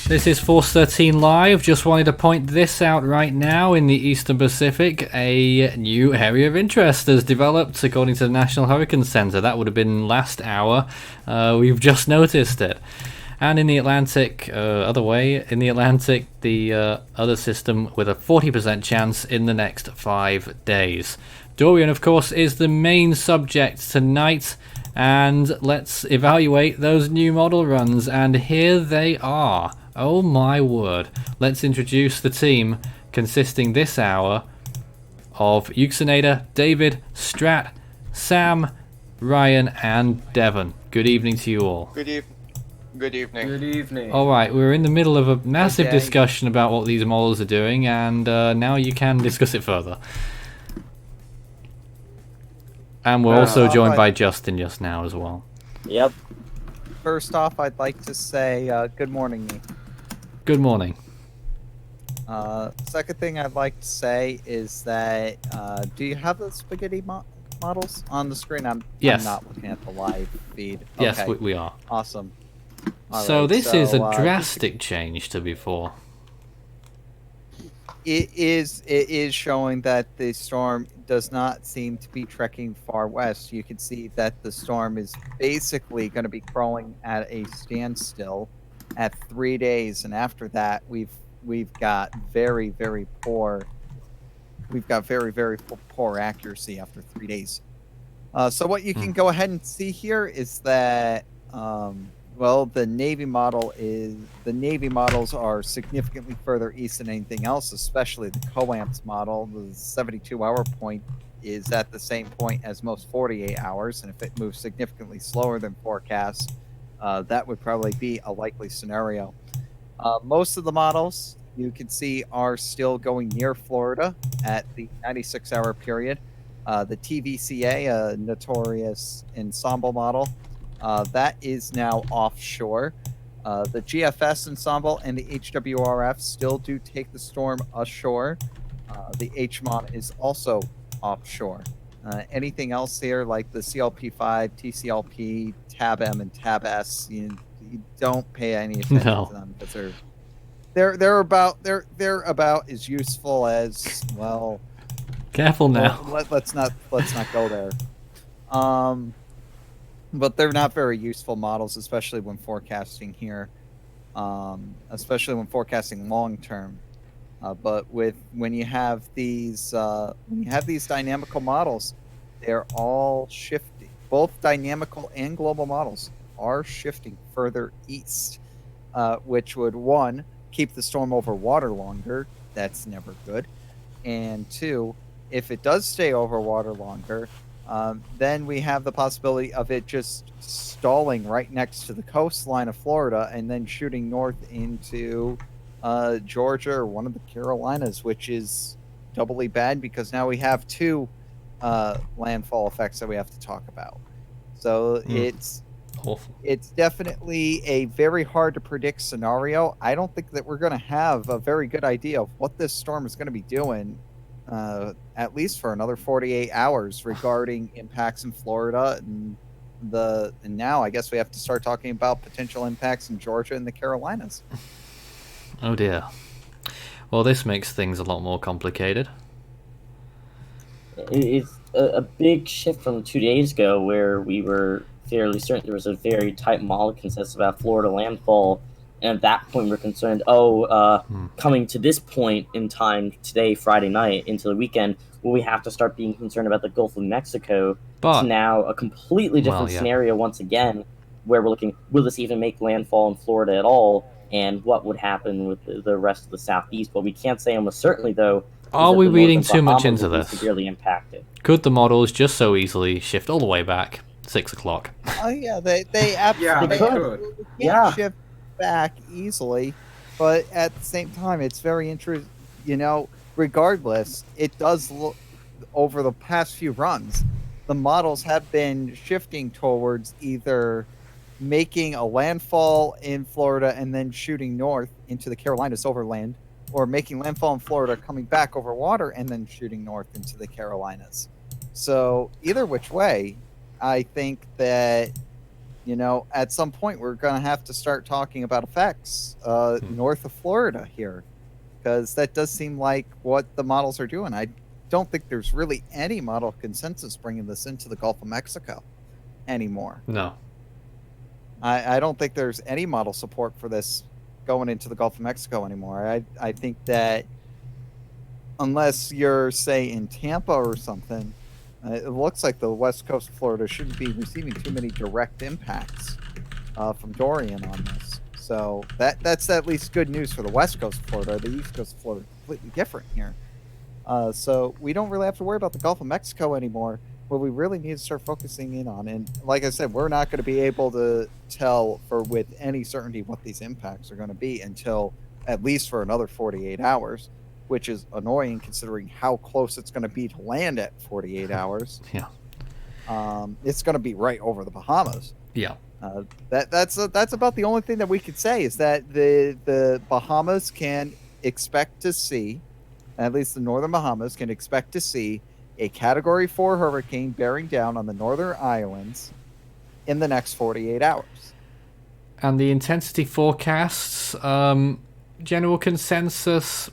This is Force 13 Live. Just wanted to point this out right now. In the Eastern Pacific, a new area of interest has developed according to the National Hurricane Center. That would have been last hour. We've just noticed it. And in the Atlantic, other way, in the Atlantic, the other system with a 40% chance in the next 5 days. Dorian, of course, is the main subject tonight. And let's evaluate those new model runs. And here they are. Oh my word. Let's introduce the team consisting this hour of Euxinator, David, Strat, Sam, Ryan, and Devon. Good evening to you all. Good evening. Good evening. Good evening. Alright, we're in the middle of a massive discussion about what these models are doing, and now you can discuss it further. And we're also joined by Justin just now as well. Yep. First off, I'd like to say good morning, me. Good morning. Second thing I'd like to say is that do you have the spaghetti models on the screen? Yes. I'm not looking at the live feed. Yes, okay. we are. Awesome. So this is a drastic change to before. It is showing that the storm does not seem to be trekking far west. You can see that the storm is basically going to be crawling at a standstill at 3 days, and after that we've got very poor accuracy after 3 days. So what you can go ahead and see here is that well, the Navy models are significantly further east than anything else, especially the COAMPS model. The 72-hour point is at the same point as most 48 hours, and if it moves significantly slower than forecast, that would probably be a likely scenario. Most of the models you can see are still going near Florida at the 96-hour period. The TVCA, a notorious ensemble model, that is now offshore. The GFS ensemble and the HWRF still do take the storm ashore. The HMON is also offshore. Anything else here, like the CLP5, TCLP, Tab M, and Tab S, you don't pay any attention to them because they're about as useful as, well. Careful now. Let's not go there. But they're not very useful models, especially when forecasting here, especially when forecasting long term. But when you have these dynamical models, they're all shifting. Both dynamical and global models are shifting further east, which would, one, keep the storm over water longer. That's never good. And two, if it does stay over water longer, then we have the possibility of it just stalling right next to the coastline of Florida and then shooting north into Georgia or one of the Carolinas, which is doubly bad because now we have two landfall effects that we have to talk about. So it's definitely a very hard to predict scenario. I don't think that we're going to have a very good idea of what this storm is going to be doing, at least for another 48 hours, regarding impacts in Florida and now I guess we have to start talking about potential impacts in Georgia and the Carolinas. Oh dear. Well, this makes things a lot more complicated. It's a big shift from 2 days ago where we were fairly certain there was a very tight model consensus about Florida landfall, and at that point we're concerned, coming to this point in time today, Friday night, into the weekend, will we have to start being concerned about the Gulf of Mexico? But to now a completely different scenario once again, where we're looking, will this even make landfall in Florida at all? And what would happen with the rest of the Southeast? What we can't say almost certainly, though, are we reading too much into this? Severely impacted. Could the models just so easily shift all the way back 6 o'clock? Oh yeah, they absolutely could. Shift back easily, but at the same time, it's very interesting. Regardless, it does look over the past few runs, the models have been shifting towards either making a landfall in Florida and then shooting north into the Carolinas overland, or making landfall in Florida, coming back over water, and then shooting north into the Carolinas. So either which way, I think that at some point we're going to have to start talking about effects north of Florida here, because that does seem like what the models are doing. I don't think there's really any model consensus bringing this into the Gulf of Mexico anymore. No. I don't think there's any model support for this going into the Gulf of Mexico anymore. I think that unless you're, say, in Tampa or something, it looks like the west coast of Florida shouldn't be receiving too many direct impacts from Dorian on this. So that's at least good news for the west coast of Florida. The east coast of Florida is completely different here. So we don't really have to worry about the Gulf of Mexico anymore. What we really need to start focusing in on, and like I said, we're not going to be able to tell with any certainty what these impacts are going to be until at least for another 48 hours, which is annoying considering how close it's going to be to land at 48 hours. Yeah. It's going to be right over the Bahamas. Yeah. That's about the only thing that we could say is that the Bahamas can expect to see, at least the northern Bahamas can expect to see, a Category 4 hurricane bearing down on the northern islands in the next 48 hours. And the intensity forecasts, general consensus,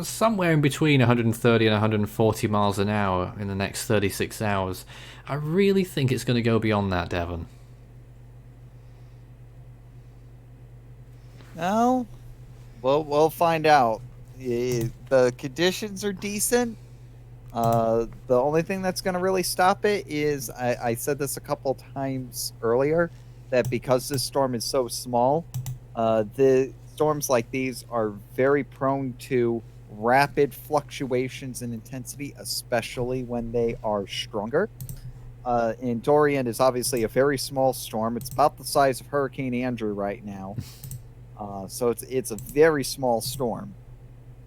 somewhere in between 130 and 140 miles an hour in the next 36 hours. I really think it's going to go beyond that, Devon. Well, we'll find out. The conditions are decent. The only thing that's going to really stop it is, I said this a couple times earlier, that because this storm is so small, the storms like these are very prone to rapid fluctuations in intensity, especially when they are stronger. And Dorian is obviously a very small storm. It's about the size of Hurricane Andrew right now. So it's a very small storm.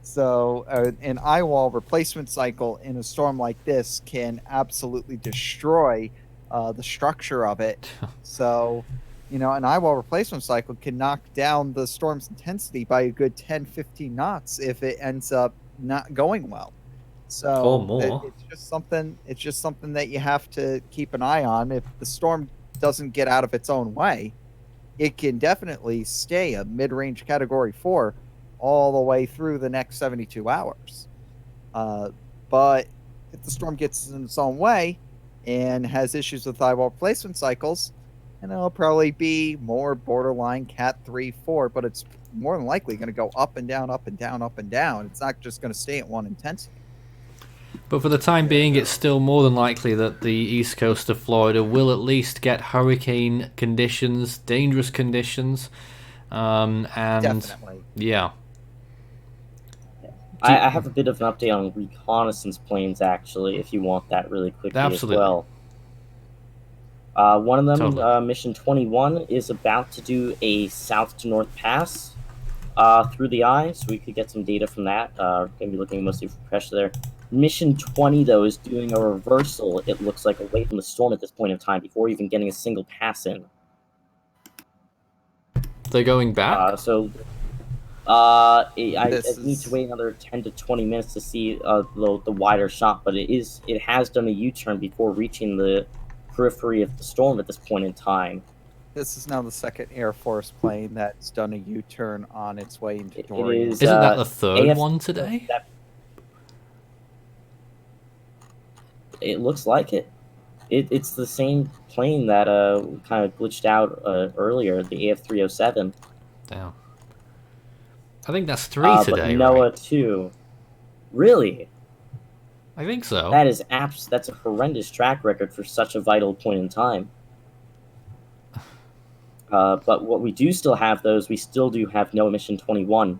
So an eye wall replacement cycle in a storm like this can absolutely destroy the structure of it. So, an eye wall replacement cycle can knock down the storm's intensity by a good 10, 15 knots if it ends up not going well. So Or more. It's just something that you have to keep an eye on. If the storm doesn't get out of its own way, it can definitely stay a mid-range Category 4 all the way through the next 72 hours. But if the storm gets in its own way and has issues with eye wall replacement cycles, and it'll probably be more borderline Cat 3, 4, but it's more than likely going to go up and down, up and down, up and down. It's not just going to stay at one intensity. But for the time being, it's still more than likely that the east coast of Florida will at least get hurricane conditions, dangerous conditions, and Definitely. yeah. I have a bit of an update on reconnaissance planes, actually, if you want that really quickly Absolutely. as well. One of them, Totally. Mission 21, is about to do a south to north pass through the eye, so we could get some data from that. Going to be looking mostly for pressure there. Mission 20, though, is doing a reversal, it looks like, away from the storm at this point in time, before even getting a single pass in. They're going back? I need to wait another 10 to 20 minutes to see the wider shot, but it has done a U-turn before reaching the periphery of the storm at this point in time. This is now the second Air Force plane that's done a U-turn on its way into Dorian. Isn't that the third one today? It looks like it. It's the same plane that kind of glitched out earlier, the AF-307. Damn. I think that's 3 today, but NOAA right? 2. Really? I think so. That's a horrendous track record for such a vital point in time. But what we do still have, though, is we still do have NOAA Mission 21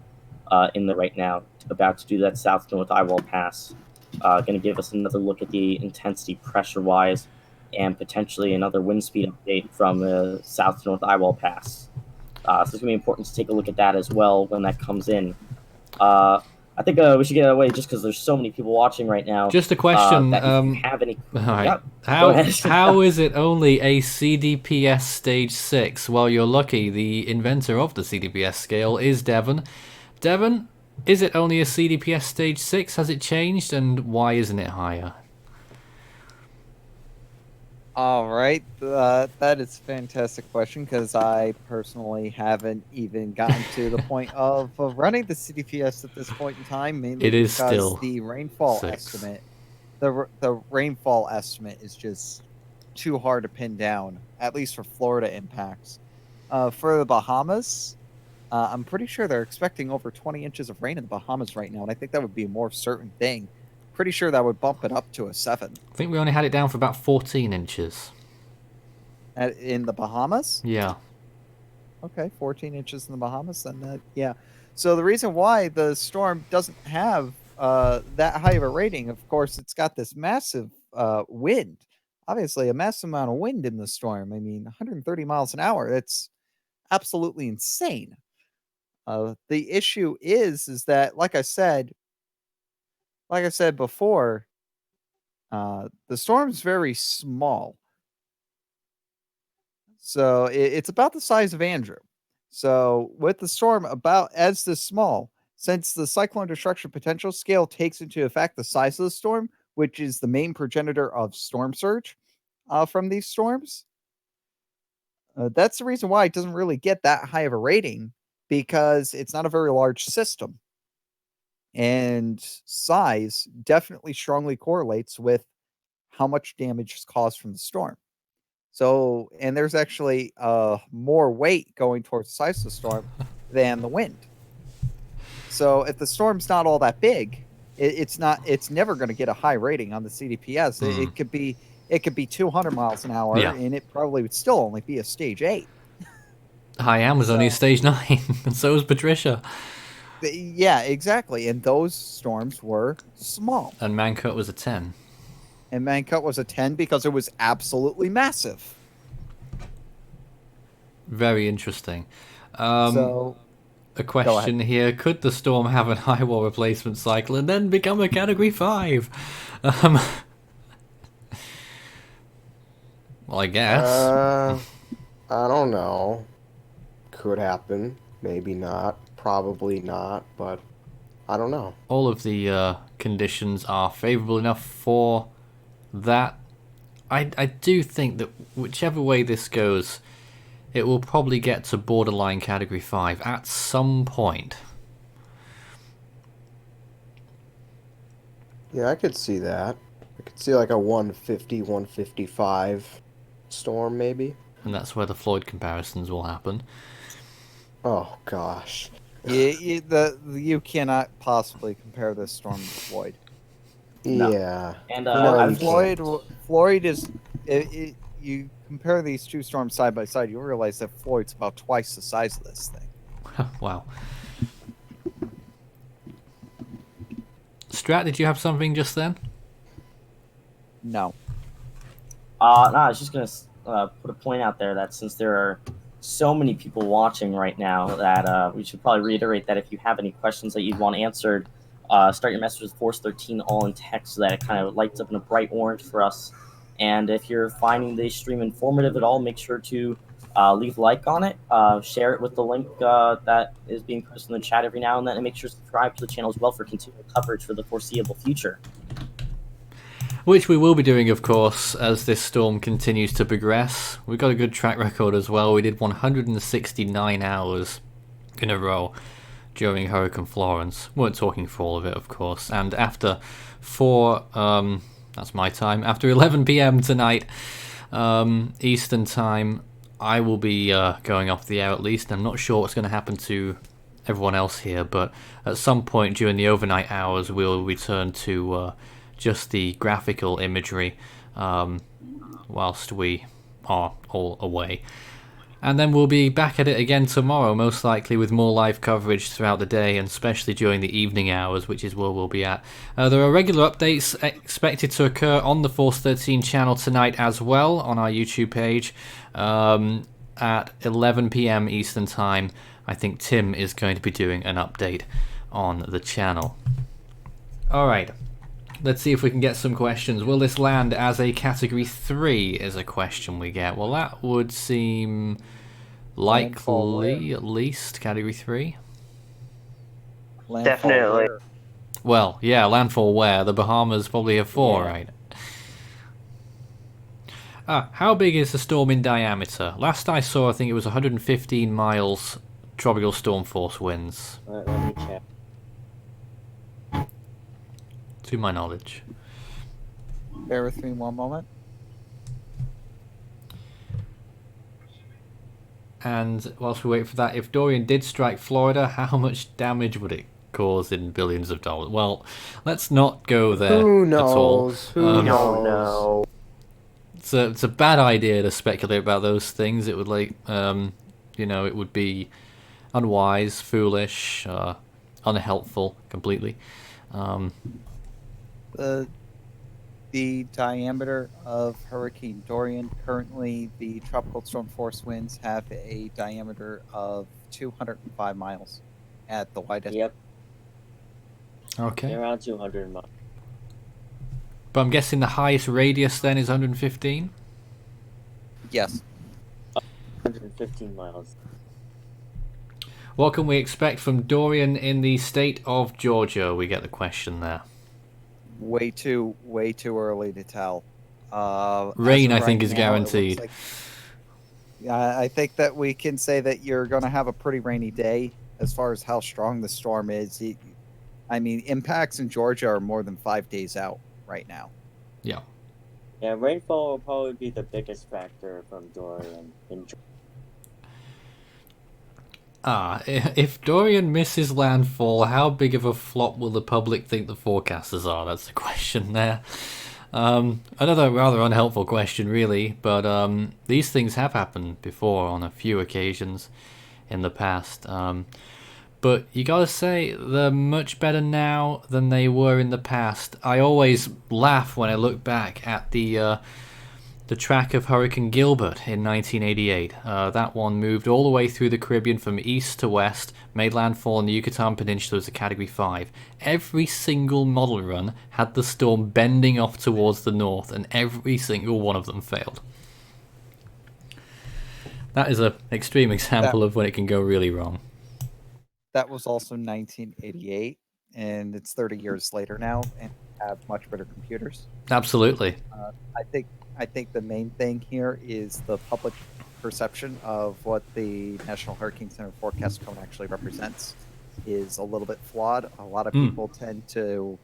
in there right now, about to do that south-north eyewall pass. Going to give us another look at the intensity pressure-wise, and potentially another wind speed update from the south-north eyewall pass. So it's going to be important to take a look at that as well when that comes in. I think we should get away just because there's so many people watching right now. Just a question. That if you have any... All right. Yep, How is it only a CDPS Stage 6? Well, you're lucky. The inventor of the CDPS scale is Devon. Devon, is it only a CDPS Stage 6? Has it changed? And why isn't it higher? All right, that is a fantastic question because I personally haven't even gotten to the point of running the CDPS at this point in time, mainly It is because still the rainfall 6. estimate, the rainfall estimate is just too hard to pin down, at least for Florida impacts. For the Bahamas, I'm pretty sure they're expecting over 20 inches of rain in the Bahamas right now, and I think that would be a more certain thing. Pretty sure that would bump it up to a 7. I think we only had it down for about 14 inches. In the Bahamas? Yeah. Okay, 14 inches in the Bahamas, then yeah. So the reason why the storm doesn't have that high of a rating, of course, it's got this massive wind. Obviously, a massive amount of wind in the storm. I mean, 130 miles an hour. That's absolutely insane. The issue is that, like I said before, the storm's very small. So it's about the size of Andrew. So with the storm about as this small, since the cyclone destruction potential scale takes into effect the size of the storm, which is the main progenitor of storm surge from these storms, that's the reason why it doesn't really get that high of a rating because it's not a very large system. And size definitely strongly correlates with how much damage is caused from the storm. So, and there's actually more weight going towards the size of the storm than the wind. So, if the storm's not all that big, it's not. It's never going to get a high rating on the CDPS. It could be 200 miles an hour, Yeah. and it probably would still only be a stage 8. Haiyan was only a stage 9, and so was Patricia. Yeah, exactly. And those storms were small. And Mancut was a 10. And Mancut was a 10 because it was absolutely massive. Very interesting. So, a question here: could the storm have an high wall replacement cycle and then become a Category 5? Well, I guess. I don't know. Could happen. Maybe not. Probably not. But I don't know. All of the conditions are favourable enough for that. I do think that whichever way this goes, it will probably get to borderline Category 5 at some point. Yeah, I could see that. I could see like a 150, 155 storm, maybe. And that's where the Floyd comparisons will happen. Oh, gosh. You cannot possibly compare this storm to Floyd. No. Yeah. And No, Floyd is. You compare these two storms side by side, you realize that Floyd's about twice the size of this thing. Wow. Strat, did you have something just then? No. No, I was just gonna put a point out there that since there are so many people watching right now, that we should probably reiterate that if you have any questions that you'd want answered, start your message with Force 13 all in text so that it kind of lights up in a bright orange for us. And if you're finding the stream informative at all, make sure to leave a like on it, share it with the link that is being posted in the chat every now and then, and make sure to subscribe to the channel as well for continual coverage for the foreseeable future. Which we will be doing, of course, as this storm continues to progress. We've got a good track record as well. We did 169 hours in a row during Hurricane Florence. Weren't talking for all of it, of course. And after that's my time, after 11 p.m. tonight, Eastern time, I will be going off the air at least. I'm not sure what's going to happen to everyone else here, but at some point during the overnight hours, we'll return to just the graphical imagery whilst we are all away. And then we'll be back at it again tomorrow, most likely with more live coverage throughout the day, and especially during the evening hours, which is where we'll be at. There are regular updates expected to occur on the Force 13 channel tonight as well, on our YouTube page, at 11 p.m. Eastern Time. I think Tim is going to be doing an update on the channel. Alright, let's see if we can get some questions. Will this land as a Category 3 is a question we get. Well, that would seem likely, at least, Category 3. Landfall Definitely. where? Well, yeah, Landfall where? The Bahamas probably a 4, Yeah. right? How big is the storm in diameter? Last I saw, I think it was 115 miles tropical storm force winds, Let me check. to my knowledge. Bear with me one moment. And whilst we wait for that, if Dorian did strike Florida, how much damage would it cause in billions of dollars? Well, let's not go there Who at all. knows? Who knows? It's a bad idea to speculate about those things. It would it would be unwise, foolish, unhelpful, completely. The diameter of Hurricane Dorian, currently the tropical storm force winds have a diameter of 205 miles at the widest. Yep, Okay. around 200 miles. But I'm guessing the highest radius then is 115? Yes. 115 miles. What can we expect from Dorian in the state of Georgia? We get the question there. Way too early to tell. Rain, as of I think, right is now, it guaranteed. looks I think that we can say that you're going to have a pretty rainy day as far as how strong the storm is. Impacts in Georgia are more than 5 days out right now. Yeah. Yeah, rainfall will probably be the biggest factor from Dorian in Georgia. If Dorian misses landfall, how big of a flop will the public think the forecasters are? That's the question there. Another rather unhelpful question, really, but these things have happened before on a few occasions in the past. But you gotta say, they're much better now than they were in the past. I always laugh when I look back at the track of Hurricane Gilbert in 1988. That one moved all the way through the Caribbean from east to west, made landfall in the Yucatan Peninsula as a Category 5. Every single model run had the storm bending off towards the north, and every single one of them failed. That is an extreme example of when it can go really wrong. That was also 1988, and it's 30 years later now, and have much better computers. Absolutely. I think the main thing here is the public perception of what the National Hurricane Center forecast cone actually represents is a little bit flawed. A lot of people tend to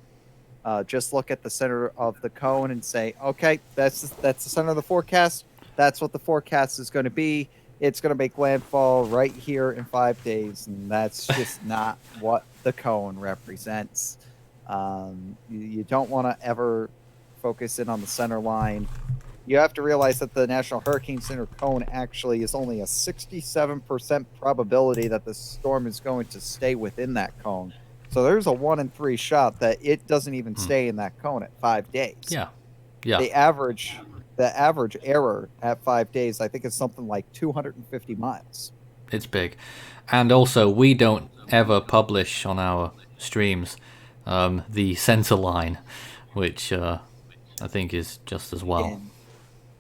just look at the center of the cone and say, okay, that's the center of the forecast. That's what the forecast is going to be. It's going to make landfall right here in 5 days, and that's just not what the cone represents. You don't want to ever focus in on the center line. You have to realize that the National Hurricane Center cone actually is only a 67% probability that the storm is going to stay within that cone. So there's a 1 in 3 shot that it doesn't even stay in that cone at 5 days. Yeah. The average error at 5 days, I think, is something like 250 miles. It's big. And also, we don't ever publish on our streams the center line, which I think is just as well.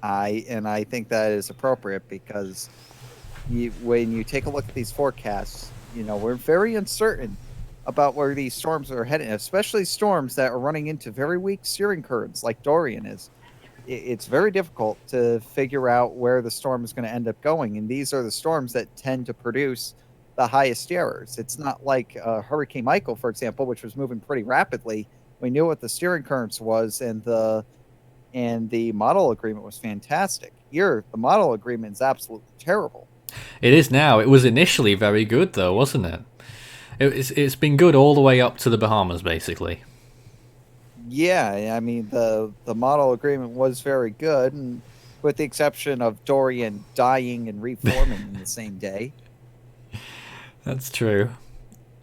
And I think that is appropriate because when you take a look at these forecasts, we're very uncertain about where these storms are heading, especially storms that are running into very weak steering currents like Dorian is. It's very difficult to figure out where the storm is going to end up going, and these are the storms that tend to produce the highest errors. It's not like Hurricane Michael, for example, which was moving pretty rapidly. We knew what the steering currents was, and the model agreement was fantastic. Here, the model agreement is absolutely terrible. It is now. It was initially very good, though, wasn't it? It's been good all the way up to the Bahamas, basically. Yeah, I mean, the model agreement was very good, and with the exception of Dorian dying and reforming in the same day. That's true.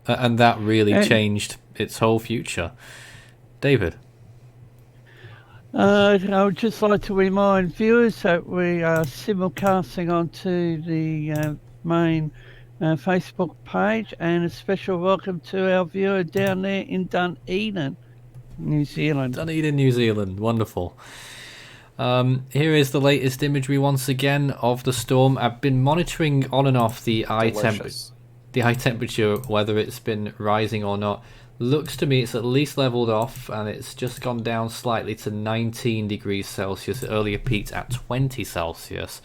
And that really changed its whole future. David? I would just like to remind viewers that we are simulcasting onto the main Facebook page, and a special welcome to our viewer down there in Dunedin, New Zealand. Dunedin, New Zealand. Wonderful. Here is the latest imagery once again of the storm. I've been monitoring on and off the eye temperature, whether it's been rising or not. Looks to me it's at least leveled off, and it's just gone down slightly to 19 degrees Celsius. It earlier peaked at 20 Celsius.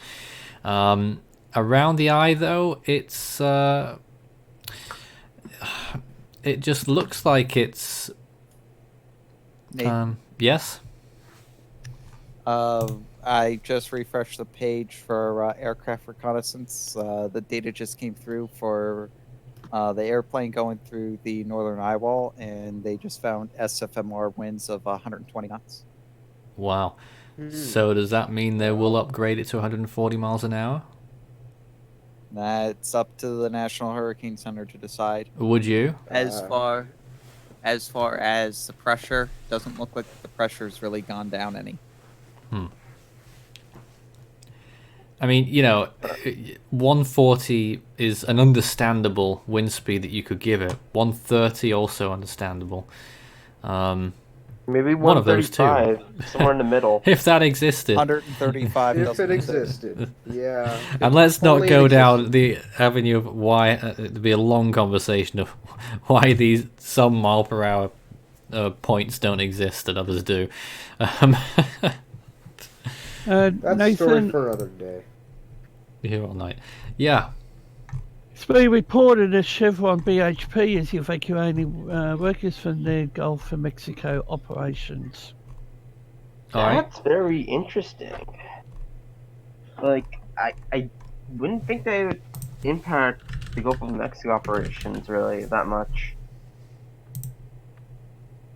Around the eye, though, it's it just looks like it's yes. I just refreshed the page for aircraft reconnaissance. The data just came through for the airplane going through the northern eye wall, and they just found SFMR winds of 120 knots. Wow. So does that mean they will upgrade it to 140 miles an hour? That's up to the National Hurricane Center to decide. Would you? As far as the pressure, doesn't look like the pressure's really gone down any. I mean, 140 is an understandable wind speed that you could give it. 130 also understandable. Maybe one of those two. 135, somewhere in the middle. If that existed. 135 If doesn't it existed, yeah. And let's not Only go it down the avenue of why it'd be a long conversation of why these some mile per hour points don't exist and others do. That's a story Nathan, for another day. Here all night. Yeah. it's been reported that Chevron BHP is evacuating workers from their Gulf of Mexico operations. All right. That's very interesting. Like, I wouldn't think they would impact the Gulf of Mexico operations really that much.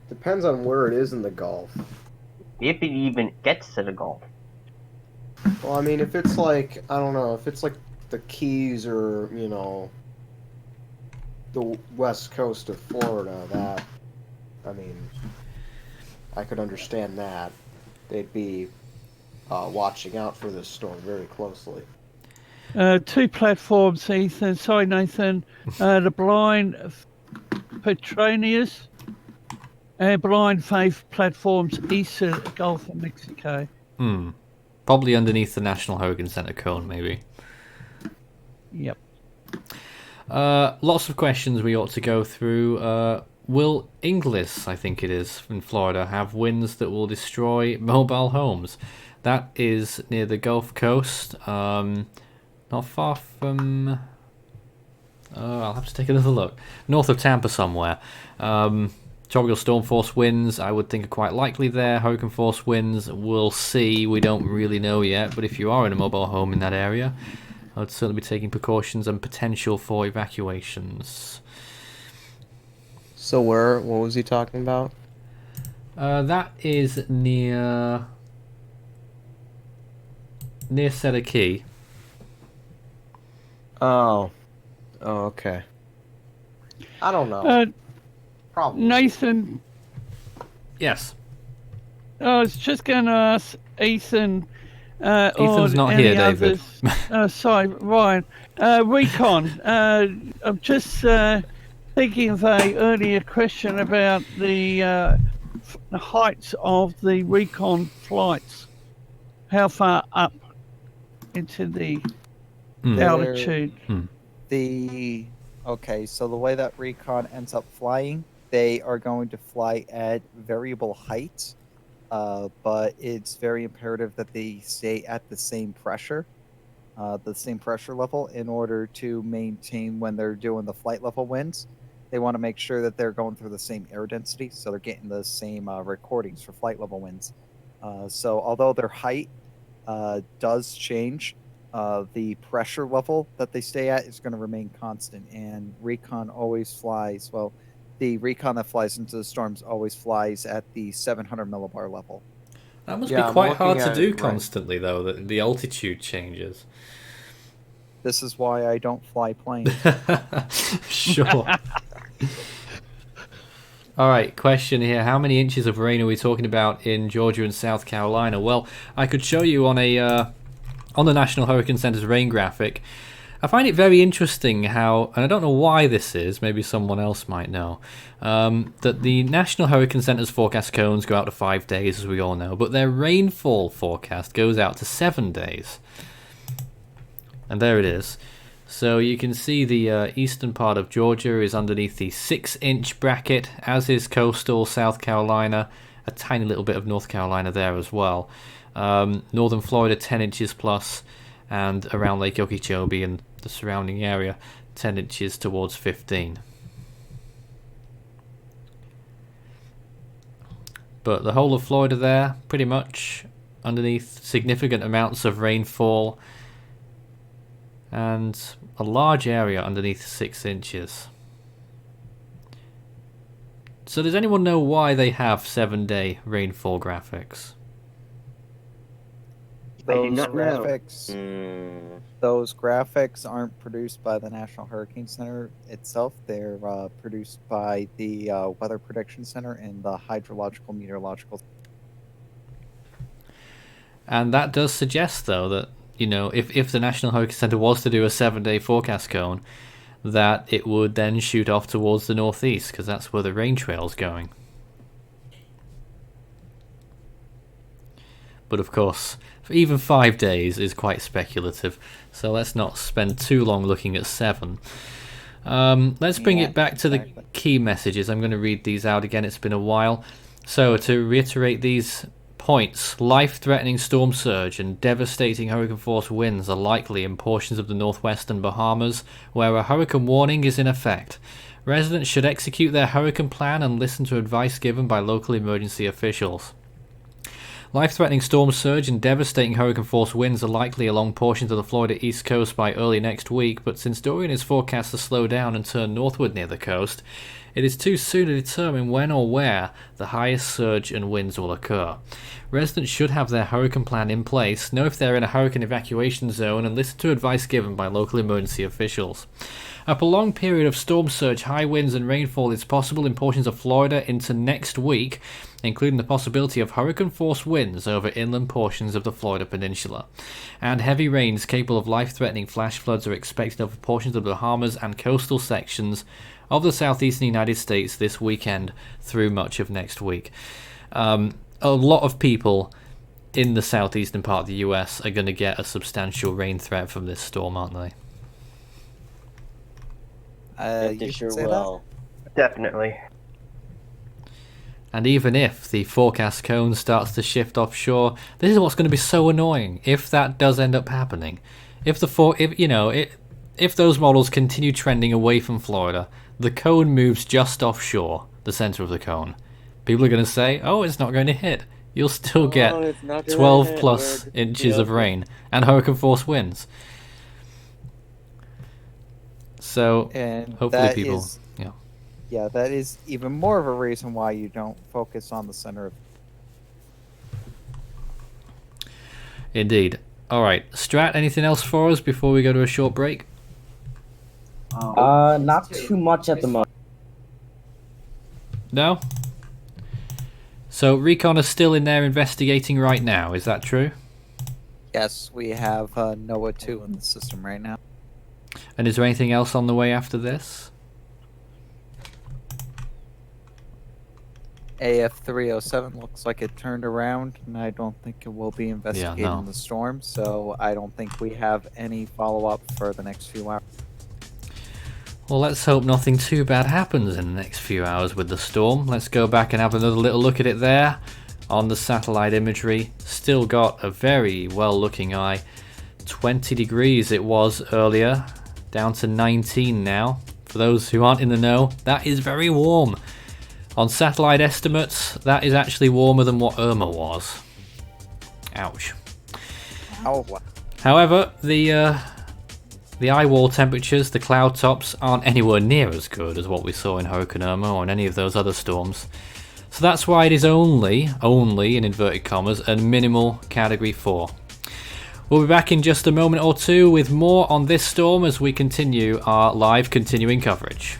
Depends on where it is in the Gulf. If it even gets to the Gulf. Well, I mean, if it's like, I don't know, if it's like the Keys or, the west coast of Florida, that, I mean, I could understand that. They'd be watching out for this storm very closely. 2 platforms, Ethan. Sorry, Nathan. The Blind Petronius and Blind Faith platforms east of the Gulf of Mexico. Probably underneath the National Hurricane Center cone, maybe. Yep. Lots of questions we ought to go through. Will Inglis, I think it is, in Florida, have winds that will destroy mobile homes? That is near the Gulf Coast, not far from... I'll have to take another look. North of Tampa somewhere. Tropical storm force winds, I would think, are quite likely there. Hurricane force winds, we'll see. We don't really know yet, but if you are in a mobile home in that area, I would certainly be taking precautions and potential for evacuations. So what was he talking about? That is near Cedar Key. Oh, okay. I don't know. Probably. Nathan, Yes. I was just going to ask Ethan. Ethan's or not any here, David. Others. Sorry, Ryan. Recon. I'm just thinking of a earlier question about the heights of the Recon flights. How far up into the altitude? Okay, so the way that Recon ends up flying, they are going to fly at variable heights, but it's very imperative that they stay at the same pressure level in order to maintain when they're doing the flight level winds. They want to make sure that they're going through the same air density, so they're getting the same recordings for flight level winds. So although their height does change, the pressure level that they stay at is going to remain constant, and Recon always flies, well, the Recon that flies into the storms always flies at the 700 millibar level. That must Yeah, be I'm quite hard looking to at do it, right. constantly, though, that the altitude changes. This is why I don't fly planes. Sure. All right, question here. How many inches of rain are we talking about in Georgia and South Carolina? Well, I could show you on the National Hurricane Center's rain graphic. I find it very interesting how, and I don't know why this is, maybe someone else might know, that the National Hurricane Center's forecast cones go out to 5 days, as we all know, but their rainfall forecast goes out to 7 days. And there it is. So you can see the eastern part of Georgia is underneath the 6-inch bracket, as is coastal South Carolina, a tiny little bit of North Carolina there as well. Northern Florida 10 inches plus, and around Lake Okeechobee and the surrounding area 10 inches towards 15. But the whole of Florida there, pretty much underneath significant amounts of rainfall, and a large area underneath 6 inches. So does anyone know why they have 7-day rainfall graphics? I do Those not know. graphics, those graphics aren't produced by the National Hurricane Center itself. They're produced by the Weather Prediction Center and the Hydrological Meteorological. And that does suggest, though, that, you know, if the National Hurricane Center was to do a 7-day forecast cone, that it would then shoot off towards the northeast, because that's where the rain trail's going. But of course, even 5 days is quite speculative, so let's not spend too long looking at 7. Let's bring it back to the key messages. I'm going to read these out again. It's been a while. So to reiterate these points, life-threatening storm surge and devastating hurricane-force winds are likely in portions of the northwestern Bahamas, where a hurricane warning is in effect. Residents should execute their hurricane plan and listen to advice given by local emergency officials. Life-threatening storm surge and devastating hurricane-force winds are likely along portions of the Florida East Coast by early next week, but since Dorian is forecast to slow down and turn northward near the coast, it is too soon to determine when or where the highest surge and winds will occur. Residents should have their hurricane plan in place, know if they're in a hurricane evacuation zone, and listen to advice given by local emergency officials. A prolonged period of storm surge, high winds and rainfall is possible in portions of Florida into next week, including the possibility of hurricane-force winds over inland portions of the Florida Peninsula. And heavy rains capable of life-threatening flash floods are expected over portions of the Bahamas and coastal sections of the southeastern United States this weekend through much of next week. A lot of people in the southeastern part of the US are going to get a substantial rain threat from this storm, aren't they? They sure will. Definitely. And even if the forecast cone starts to shift offshore, this is what's going to be so annoying if that does end up happening. If those models continue trending away from Florida, the cone moves just offshore, the center of the cone. People are going to say, "Oh, it's not going to hit." You'll still get 12 plus inches of rain and hurricane force winds. So hopefully people, yeah, that is even more of a reason why you don't focus on the center of. Indeed. All right, Strat, anything else for us before we go to a short break? Not too much at the moment. No? So Recon is still in there investigating right now, is that true? Yes, we have NOAA 2 in the system right now. And is there anything else on the way after this? AF307 looks like it turned around, and I don't think it will be investigating the storm, so I don't think we have any follow-up for the next few hours. Well, let's hope nothing too bad happens in the next few hours with the storm. Let's go back and have another little look at it there on the satellite imagery. Still got a very well-looking eye. 20 degrees it was earlier, down to 19 now. For those who aren't in the know, that is very warm. On satellite estimates, that is actually warmer than what Irma was. Ouch. Ow. However, the eye wall temperatures, the cloud tops, aren't anywhere near as good as what we saw in Hurricane Irma or in any of those other storms. So that's why it is only, in inverted commas, a minimal Category 4. We'll be back in just a moment or two with more on this storm as we continue our live continuing coverage.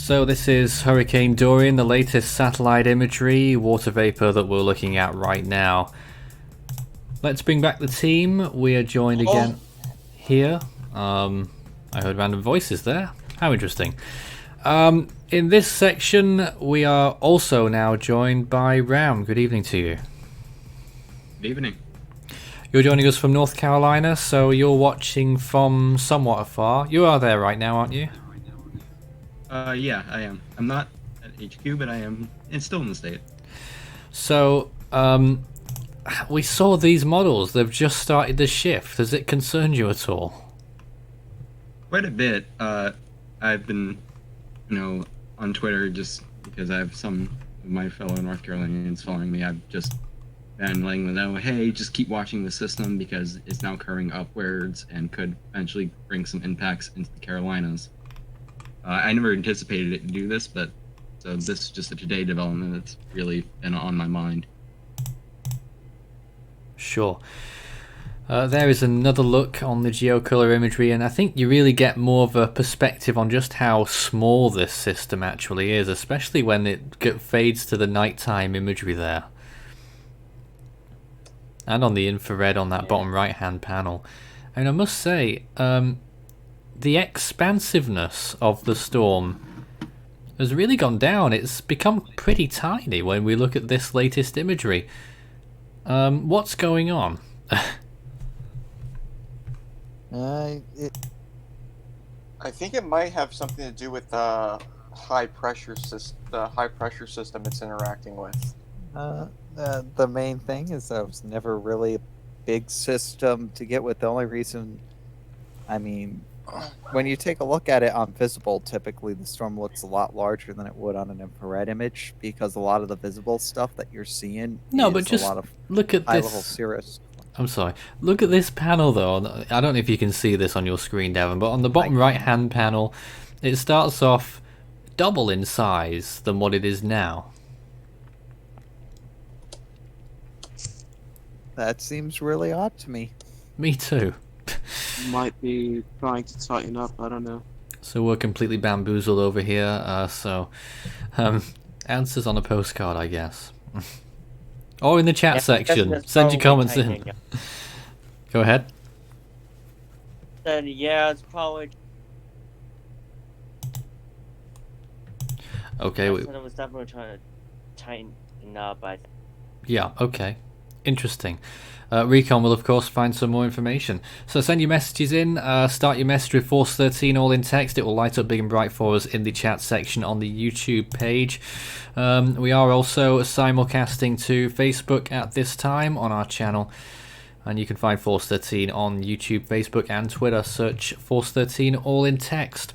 So this is Hurricane Dorian, the latest satellite imagery, water vapor that we're looking at right now. Let's bring back the team. We are joined again here. I heard random voices there. How interesting. In this section, we are also now joined by Ram. Good evening to you. Good evening. You're joining us from North Carolina, so you're watching from somewhat afar. You are there right now, aren't you? Yeah, I am. I'm not at HQ, but I am still in the state. So, we saw these models. They've just started the shift. Has it concerned you at all? Quite a bit. I've been, on Twitter just because I have some of my fellow North Carolinians following me. I've just been letting them know, hey, just keep watching the system because it's now curving upwards and could eventually bring some impacts into the Carolinas. I never anticipated it to do this, but so this is just a today development that's really been on my mind. Sure. There is another look on the geocolor imagery, and I think you really get more of a perspective on just how small this system actually is, especially when it fades to the nighttime imagery there. And on the infrared on that bottom right-hand panel. And I must say, the expansiveness of the storm has really gone down. It's become pretty tiny when we look at this latest imagery. What's going on? I think it might have something to do with the high pressure system it's interacting with. The main thing is that it was never really a big system to get with. The only reason, I mean, when you take a look at it on visible, typically the storm looks a lot larger than it would on an infrared image because a lot of the visible stuff that you're seeing but just a lot of look at high-level this. cirrus. I'm sorry. Look at this panel, though. I don't know if you can see this on your screen, Devon, but on the bottom right-hand panel, it starts off double in size than what it is now. That seems really odd to me. Me too. Might be trying to tighten up, I don't know. So we're completely bamboozled over here, answers on a postcard, I guess. Or in the chat section. Send your comments in. Go ahead. Then yeah, it's probably. Okay. I was definitely trying to tighten up. Yeah. Okay. Interesting. Recon will of course find some more information. So send your messages in. Start your message with Force 13 all in text. It will light up big and bright for us in the chat section on the YouTube page. We are also simulcasting to Facebook at this time on our channel. And you can find Force 13 on YouTube, Facebook and Twitter. Search Force 13 all in text.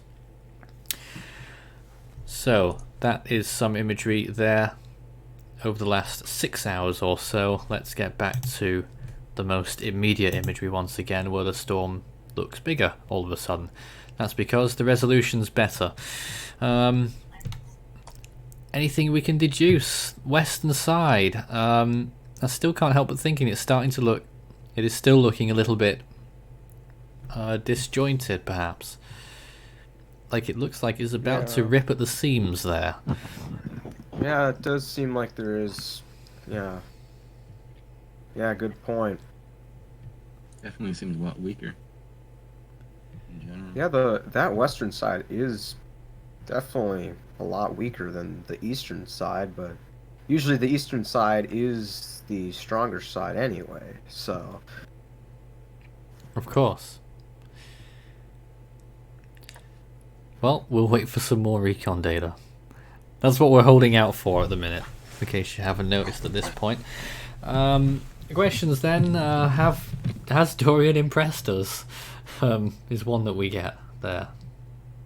So that is some imagery there over the last 6 hours or so. Let's get back to the most immediate imagery once again, where the storm looks bigger all of a sudden. That's because the resolution's better. Anything we can deduce? Western side. I still can't help but thinking it's starting to look... It is still looking a little bit disjointed, perhaps. Like it looks like it's about to rip at the seams there. Yeah, it does seem like there is. Yeah. Yeah, good point. Definitely seems a lot weaker in general. Yeah, that western side is definitely a lot weaker than the eastern side, but usually the eastern side is the stronger side anyway, so... Of course. Well, we'll wait for some more recon data. That's what we're holding out for at the minute, in case you haven't noticed at this point. Questions then, has Dorian impressed us? Is one that we get there.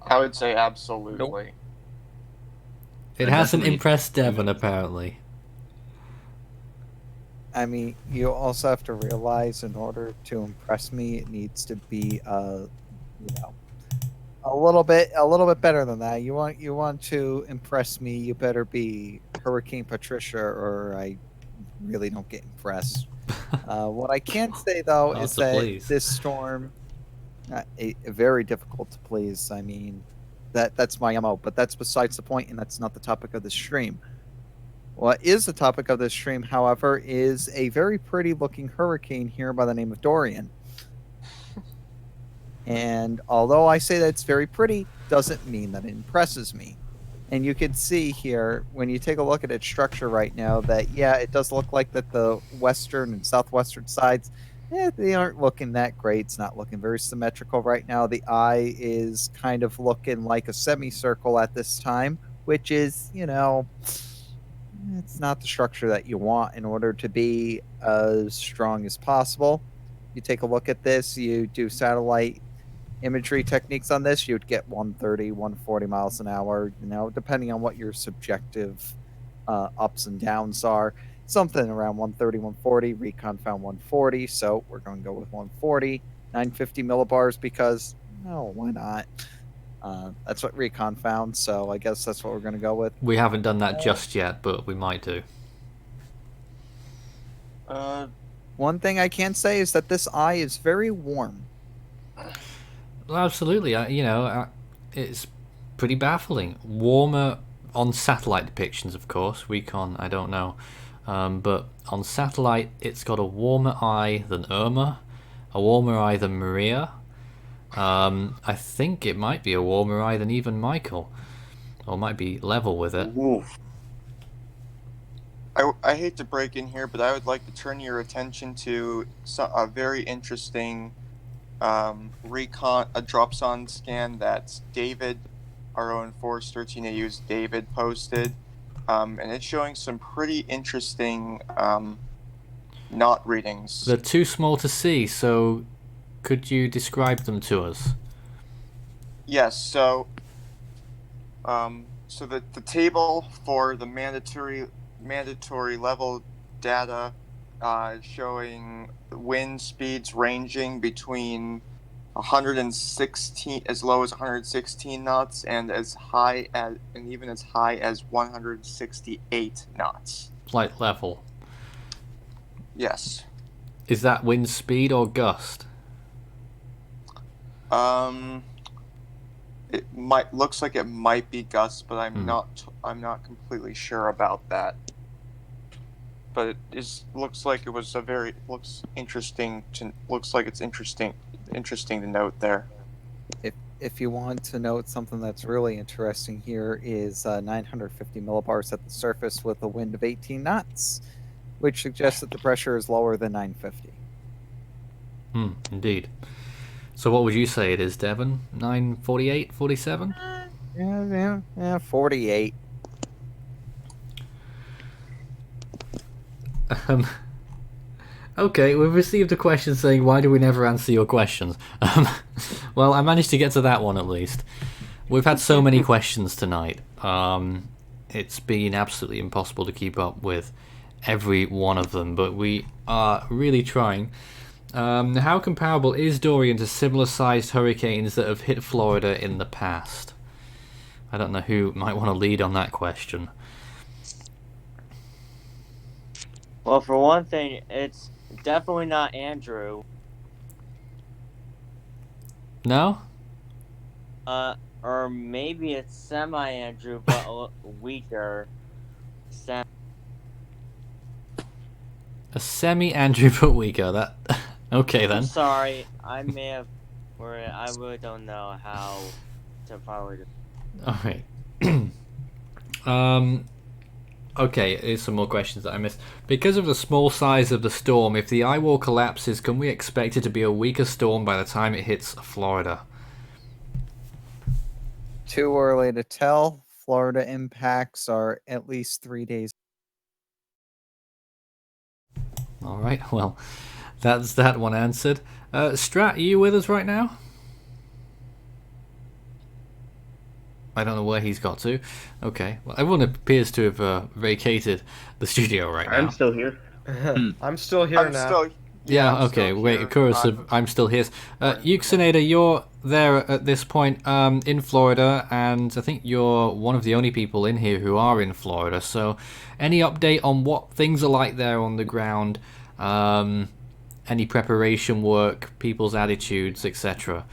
I would say absolutely. Nope. It hasn't impressed Devon, apparently. I mean, you also have to realize in order to impress me, it needs to be, a little bit better than that. You want to impress me, you better be Hurricane Patricia, or I really don't get impressed. What I can say though is that this storm, very difficult to please. I mean, That's my MO, but that's besides the point, and that's not the topic of the stream. What is the topic of this stream, however, is a very pretty looking hurricane here by the name of Dorian. And although I say that it's very pretty, doesn't mean that it impresses me. And you can see here, when you take a look at its structure right now, that, yeah, it does look like that the western and southwestern sides, they aren't looking that great. It's not looking very symmetrical right now. The eye is kind of looking like a semicircle at this time, which is, it's not the structure that you want in order to be as strong as possible. You take a look at this, you do satellite imagery techniques on this, you'd get 130, 140 miles an hour, depending on what your subjective ups and downs are. Something around 130, 140. Recon found 140, so we're going to go with 140. 950 millibars because, why not? That's what Recon found, so I guess that's what we're going to go with. We haven't done that just yet, but we might do. One thing I can say is that this eye is very warm. Well, absolutely. It's pretty baffling. Warmer on satellite depictions, of course. Recon, I don't know. But on satellite, it's got a warmer eye than Irma, a warmer eye than Maria. I think it might be a warmer eye than even Michael, or might be level with it. Oof. I hate to break in here, but I would like to turn your attention to a very interesting recon, a dropson scan that David, our own Force 13AU's David, posted. And it's showing some pretty interesting knot readings. They're too small to see, so could you describe them to us? Yes, so the table for the mandatory level data showing wind speeds ranging between 116, as low as 116 knots, and even as high as 168 knots. Like level. Yes. Is that wind speed or gust? It looks like it might be gusts, but I'm not completely sure about that. But it looks like it's interesting to note there. If you want to note something that's really interesting here is 950 millibars at the surface with a wind of 18 knots, which suggests that the pressure is lower than 950. Indeed. So what would you say it is, Devon? 948, 47? Yeah, 48. Okay, we've received a question saying, why do we never answer your questions? Well, I managed to get to that one at least. We've had so many questions tonight. It's been absolutely impossible to keep up with every one of them, but we are really trying. How comparable is Dorian to similar-sized hurricanes that have hit Florida in the past? I don't know who might want to lead on that question. Well, for one thing, it's definitely not Andrew. No? Or maybe it's semi-Andrew, but weaker. A semi-Andrew but weaker. That okay then. I'm sorry, I may have. I really don't know how to probably. Alright. Okay, here's some more questions that I missed. Because of the small size of the storm, if the eye wall collapses, can we expect it to be a weaker storm by the time it hits Florida? Too early to tell. Florida impacts are at least 3 days. Alright, well, that's that one answered. Strat, are you with us right now? I don't know where he's got to. Okay, well, everyone appears to have vacated the studio right now. I'm still here. I'm still here now. Yeah, okay, wait, of course, I'm still here. Euxinator, you're there at this point in Florida, and I think you're one of the only people in here who are in Florida, so any update on what things are like there on the ground, any preparation work, people's attitudes, etc.?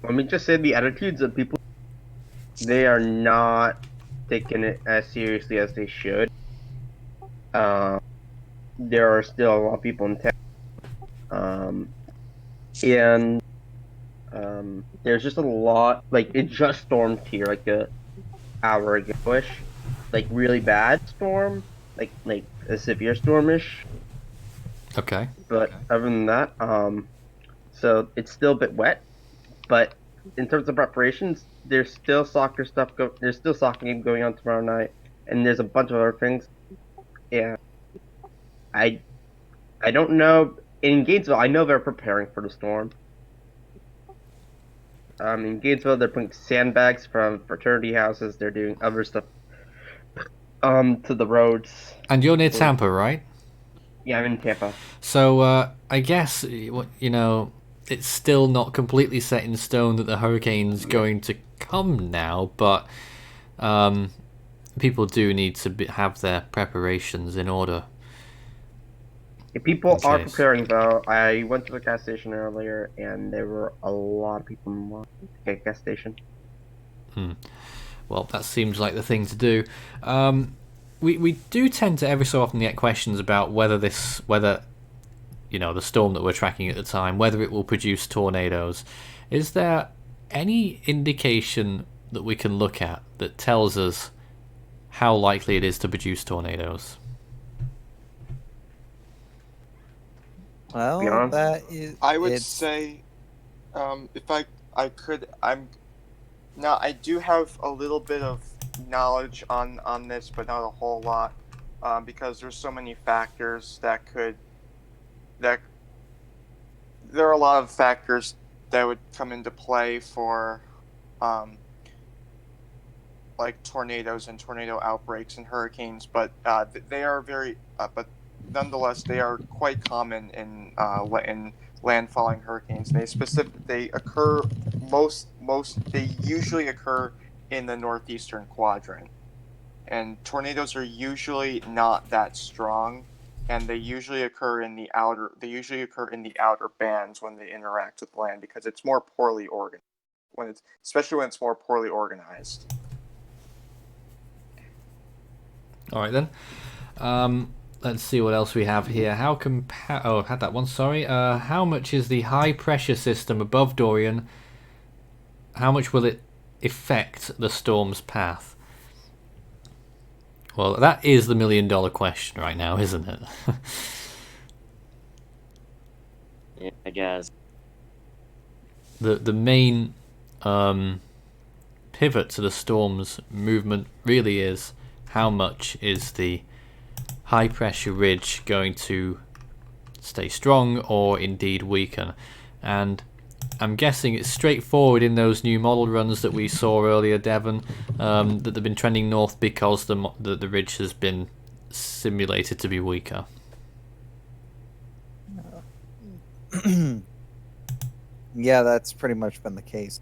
Let me just say the attitudes of people, they are not taking it as seriously as they should. There are still a lot of people in town. And there's just a lot, like, it just stormed here like a hour ago-ish. Like, really bad storm. Like a severe stormish. Okay. But other than that, so it's still a bit wet. But in terms of preparations, there's still soccer stuff. There's still soccer game going on tomorrow night, and there's a bunch of other things. Yeah, I don't know. In Gainesville, I know they're preparing for the storm. In Gainesville, they're putting sandbags from fraternity houses. They're doing other stuff. To the roads. And you're near Tampa, right? Yeah, I'm in Tampa. So I guess it's still not completely set in stone that the hurricane's going to come now, but people do need to have their preparations in order. If people are preparing, though, I went to the gas station earlier, and there were a lot of people in the gas station. Well, that seems like the thing to do. We do tend to every so often get questions about whether the storm that we're tracking at the time, whether it will produce tornadoes. Is there any indication that we can look at that tells us how likely it is to produce tornadoes? Well, that is. I would say, if I could, I do have a little bit of knowledge on this, but not a whole lot, because there's so many factors that there are a lot of factors that would come into play for like tornadoes and tornado outbreaks and hurricanes, but they are but nonetheless they are quite common in landfalling hurricanes. They occur they usually occur in the northeastern quadrant, and tornadoes are usually not that strong, and they usually occur in the outer bands when they interact with land, because it's more poorly organized especially when it's more poorly organized. All right then. Let's see what else we have here. I had that one. Sorry. How much is the high pressure system above Dorian? How much will it affect the storm's path? Well, that is the $1 million question right now, isn't it? Yeah, I guess. The main pivot to the storm's movement really is how much is the high pressure ridge going to stay strong or indeed weaken. And I'm guessing it's straightforward in those new model runs that we saw earlier, Devon, that they've been trending north because the ridge has been simulated to be weaker. Yeah, that's pretty much been the case.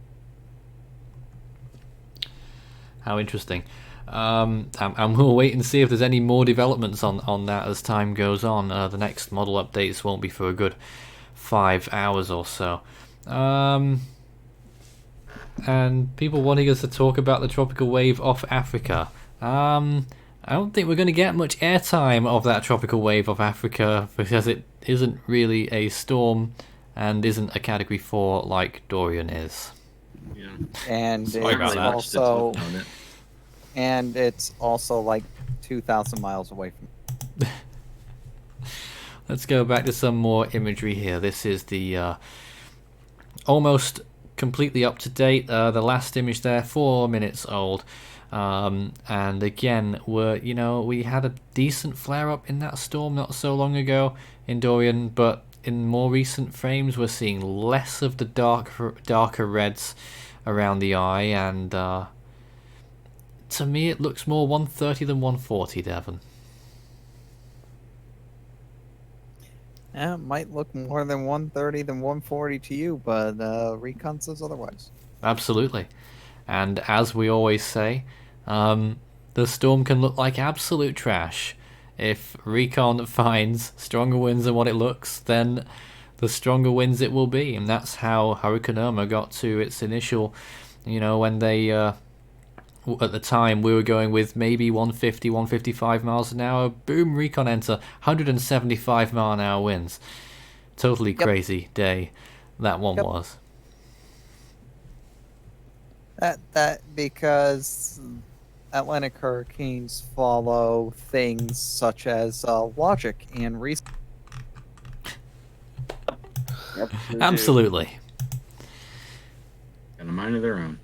How interesting. And we'll wait and see if there's any more developments on that as time goes on. The next model updates won't be for a good 5 hours or so. And people wanting us to talk about the tropical wave off Africa. I don't think we're going to get much airtime of that tropical wave off Africa because it isn't really a storm and isn't a Category 4 like Dorian is. Yeah. And it's also like 2,000 miles away from. Let's go back to some more imagery here. This is the almost completely up to date. The last image there, 4 minutes old. And again, we had a decent flare up in that storm not so long ago in Dorian, but in more recent frames we're seeing less of the darker reds around the eye, and to me it looks more 130 than 140, Devon. Yeah, it might look more than 130 than 140 to you, but Recon says otherwise. Absolutely. And as we always say, the storm can look like absolute trash. If Recon finds stronger winds than what it looks, then the stronger winds it will be, and that's how Hurricane Irma got to its initial, when they at the time we were going with maybe 150, 155 miles an hour. Boom, recon enter, 175 mile an hour winds. Totally crazy day that one was. That because Atlantic hurricanes follow things such as logic and reason. Yep, Absolutely. Got a mind of their own.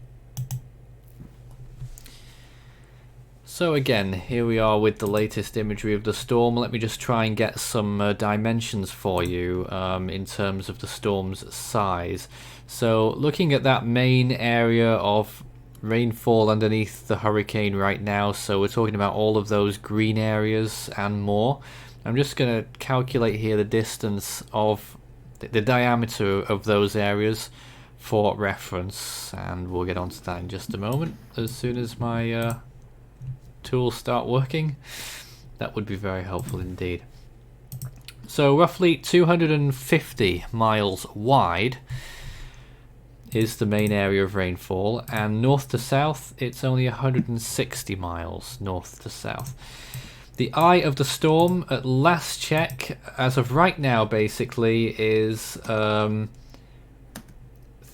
So again, here we are with the latest imagery of the storm. Let me just try and get some dimensions for you in terms of the storm's size. So looking at that main area of rainfall underneath the hurricane right now, so we're talking about all of those green areas and more. I'm just going to calculate here the distance of the diameter of those areas for reference, and we'll get onto that in just a moment as soon as my tools start working. That would be very helpful indeed. So roughly 250 miles wide is the main area of rainfall, and north to south it's only 160 miles north to south. The eye of the storm at last check, as of right now basically, is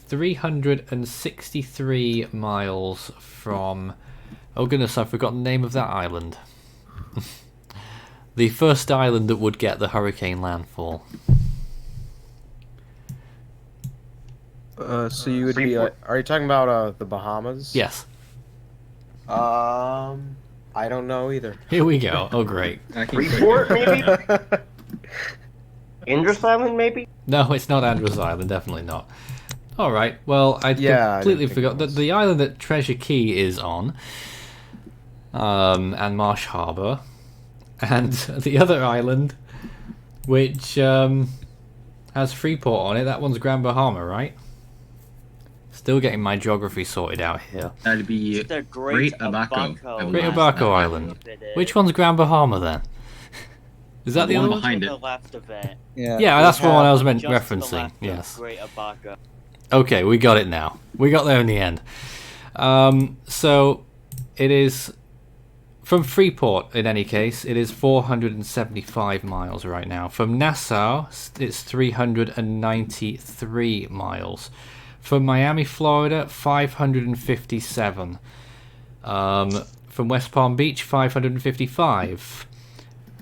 363 miles from... Oh goodness, I've forgotten the name of that island. The first island that would get the hurricane landfall. So you would be. Are you talking about the Bahamas? Yes. I don't know either. Here we go. Oh great. Freeport, maybe? Andros Island, maybe? No, it's not Andros Island, definitely not. Alright, well, I completely forgot that the island that Treasure Key is on, and Marsh Harbour, and the other island, which has Freeport on it, that one's Grand Bahama, right? Still getting my geography sorted out here. That'd be The Great Abaco. Great Abaco Island. Which one's Grand Bahama then? Is that the other one? behind it? The left of it. Yeah, that's the one I was Just to the referencing. left of Yes. Great Abaco. Okay, we got it now. We got there in the end. So it is from Freeport. In any case, it is 475 miles right now. From Nassau, it's 393 miles. From Miami, Florida, 557. From West Palm Beach, 555.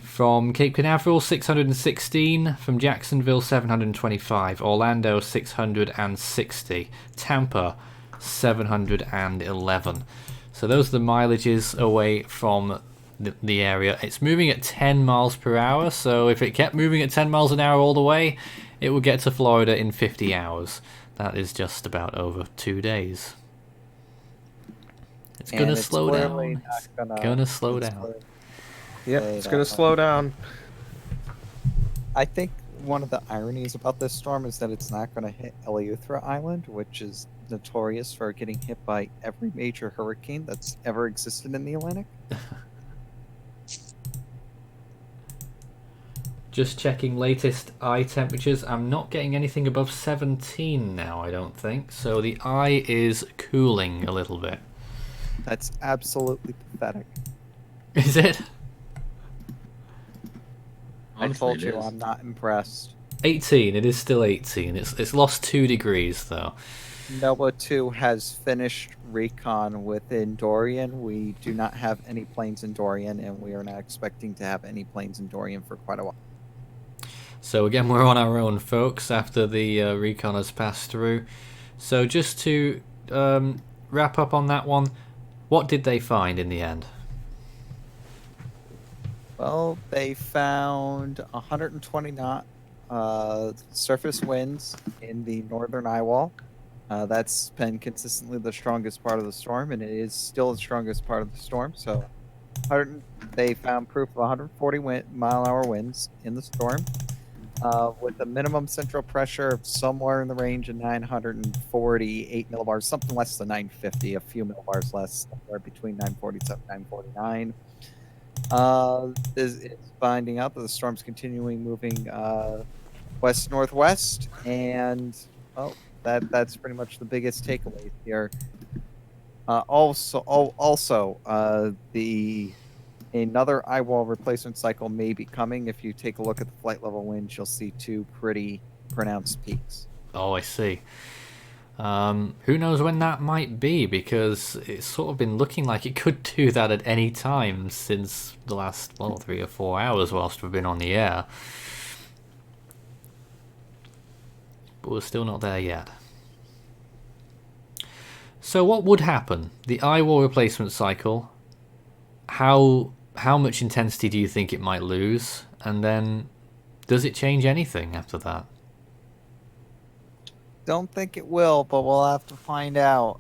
From Cape Canaveral, 616. From Jacksonville, 725. Orlando, 660. Tampa, 711. So those are the mileages away from the area. It's moving at 10 miles per hour, so if it kept moving at 10 miles an hour all the way, it would get to Florida in 50 hours. That is just about over 2 days. It's going to slow down. It's going to slow down. Yeah, it's going to slow down. I think one of the ironies about this storm is that it's not going to hit Eleuthera Island, which is notorious for getting hit by every major hurricane that's ever existed in the Atlantic. Just checking latest eye temperatures. I'm not getting anything above 17 now, I don't think. So the eye is cooling a little bit. That's absolutely pathetic. Is it? I told you I'm not impressed. 18. It is still 18. It's lost 2 degrees though. NOAA 2 has finished recon within Dorian. We do not have any planes in Dorian, and we are not expecting to have any planes in Dorian for quite a while. So again, we're on our own, folks, after the recon has passed through. So just to wrap up on that one, what did they find in the end? Well, they found 120 knot surface winds in the northern eye wall. That's been consistently the strongest part of the storm, and it is still the strongest part of the storm. So they found proof of 140 mile-an-hour winds in the storm, with a minimum central pressure of somewhere in the range of 948 millibars, something less than 950, a few millibars less, somewhere between 947 and 949. Is finding out that the storm's continuing moving west-northwest, and well, that's pretty much the biggest takeaway here. The another eye wall replacement cycle may be coming. If you take a look at the flight level winds, you'll see two pretty pronounced peaks. Oh, I see. Who knows when that might be, because it's sort of been looking like it could do that at any time since the last, 3 or 4 hours whilst we've been on the air. But we're still not there yet. So what would happen? The eye wall replacement cycle, how much intensity do you think it might lose? And then, does it change anything after that? Don't think it will, but we'll have to find out.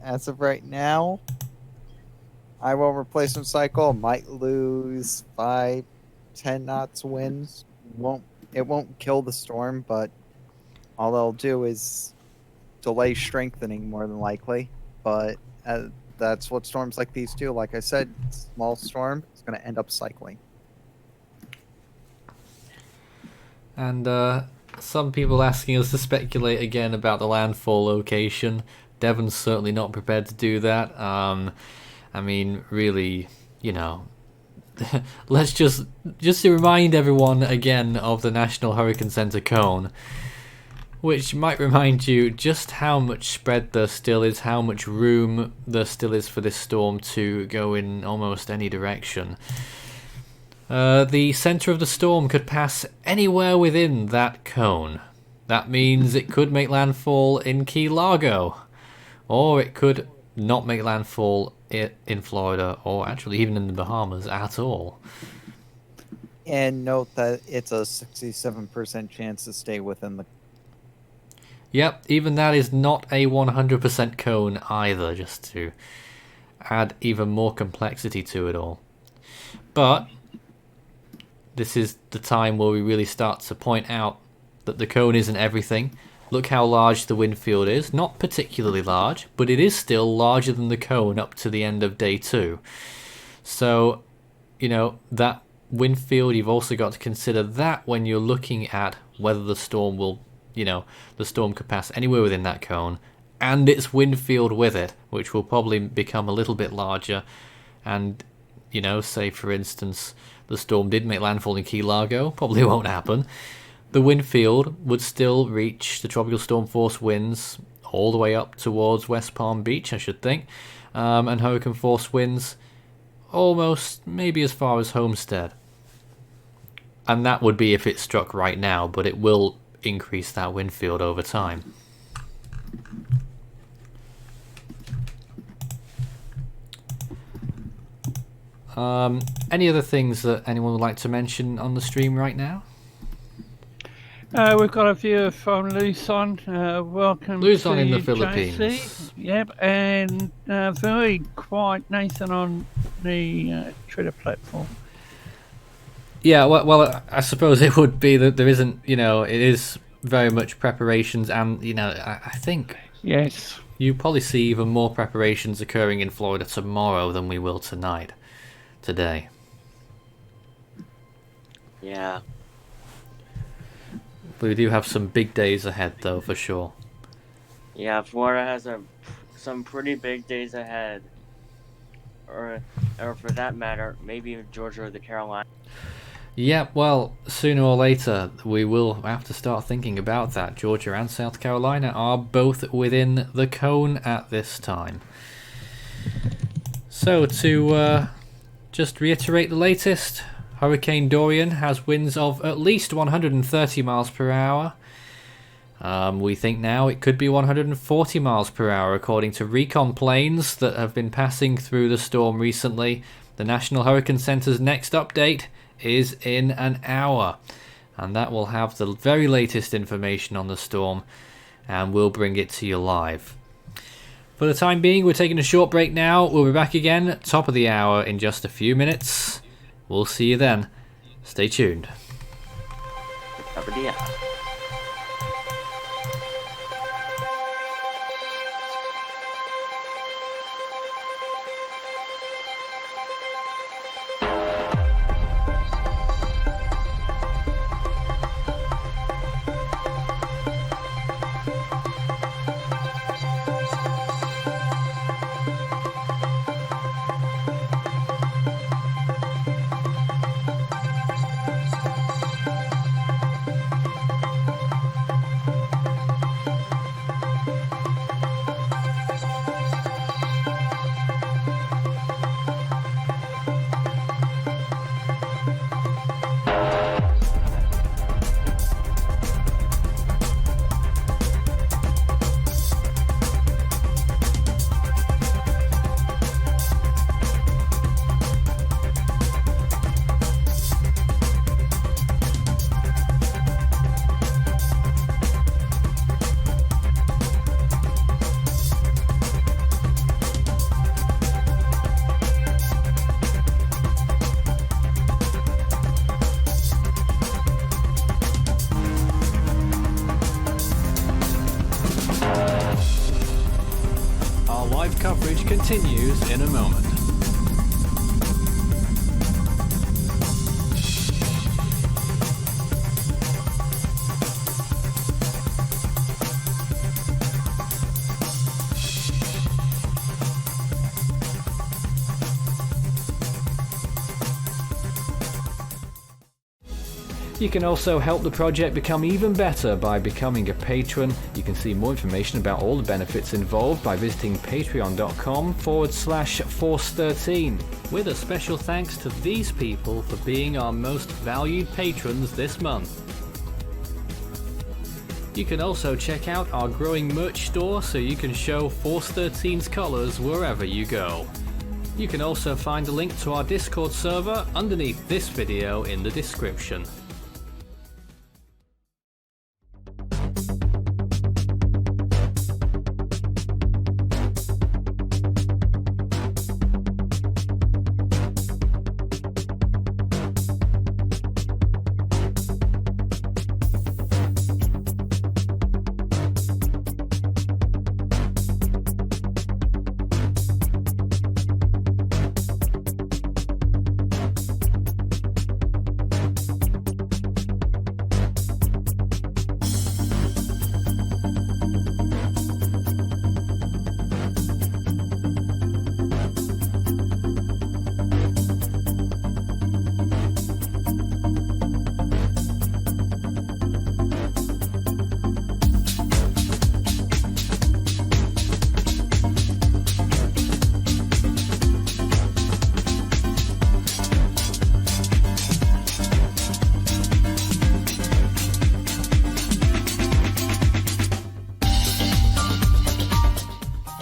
As of right now, eye wall replacement cycle might lose 5-10 knots winds. It won't kill the storm, but all they'll do is delay strengthening more than likely. But that's what storms like these do. Like I said, small storm is going to end up cycling. And some people asking us to speculate again about the landfall location. Devon's certainly not prepared to do that. I mean, really, let's just to remind everyone again of the National Hurricane Center cone, which might remind you just how much spread there still is, how much room there still is for this storm to go in almost any direction. The center of the storm could pass anywhere within that cone. That means it could make landfall in Key Largo, or it could not make landfall in Florida, or actually even in the Bahamas at all. And note that it's a 67% chance to stay within the... Yep, even that is not a 100% cone either, just to add even more complexity to it all. But this is the time where we really start to point out that the cone isn't everything. Look how large the wind field is. Not particularly large, but it is still larger than the cone up to the end of day 2. So, that wind field, you've also got to consider that when you're looking at whether the storm will, the storm could pass anywhere within that cone, and its wind field with it, which will probably become a little bit larger. And, say for instance, the storm did make landfall in Key Largo, probably won't happen. The wind field would still reach the tropical storm force winds all the way up towards West Palm Beach, I should think, and hurricane force winds almost maybe as far as Homestead. And that would be if it struck right now, but it will increase that wind field over time. Any other things that anyone would like to mention on the stream right now? We've got a viewer from Luzon. Welcome Luzon to in the JC. Philippines. Yep, and very quiet Nathan on the Twitter platform. Yeah, well, I suppose it would be that there isn't, it is very much preparations, and, I think... Yes. You probably see even more preparations occurring in Florida tomorrow than we will today. Yeah. We do have some big days ahead, though, for sure. Yeah, Florida has some pretty big days ahead. Or for that matter, maybe even Georgia or the Carolinas. Yeah, well, sooner or later, we will have to start thinking about that. Georgia and South Carolina are both within the cone at this time. So, to just reiterate the latest, Hurricane Dorian has winds of at least 130 miles per hour. We think now it could be 140 miles per hour according to recon planes that have been passing through the storm recently. The National Hurricane Center's next update is in an hour, and that will have the very latest information on the storm, and we'll bring it to you live. For the time being, we're taking a short break now. We'll be back again top of the hour in just a few minutes. We'll see you then. Stay tuned. Top of the hour. coverage continues in a moment. You can also help the project become even better by becoming a patron. You can see more information about all the benefits involved by visiting patreon.com/Force13. With a special thanks to these people for being our most valued patrons this month. You can also check out our growing merch store so you can show Force 13's colours wherever you go. You can also find a link to our Discord server underneath this video in the description.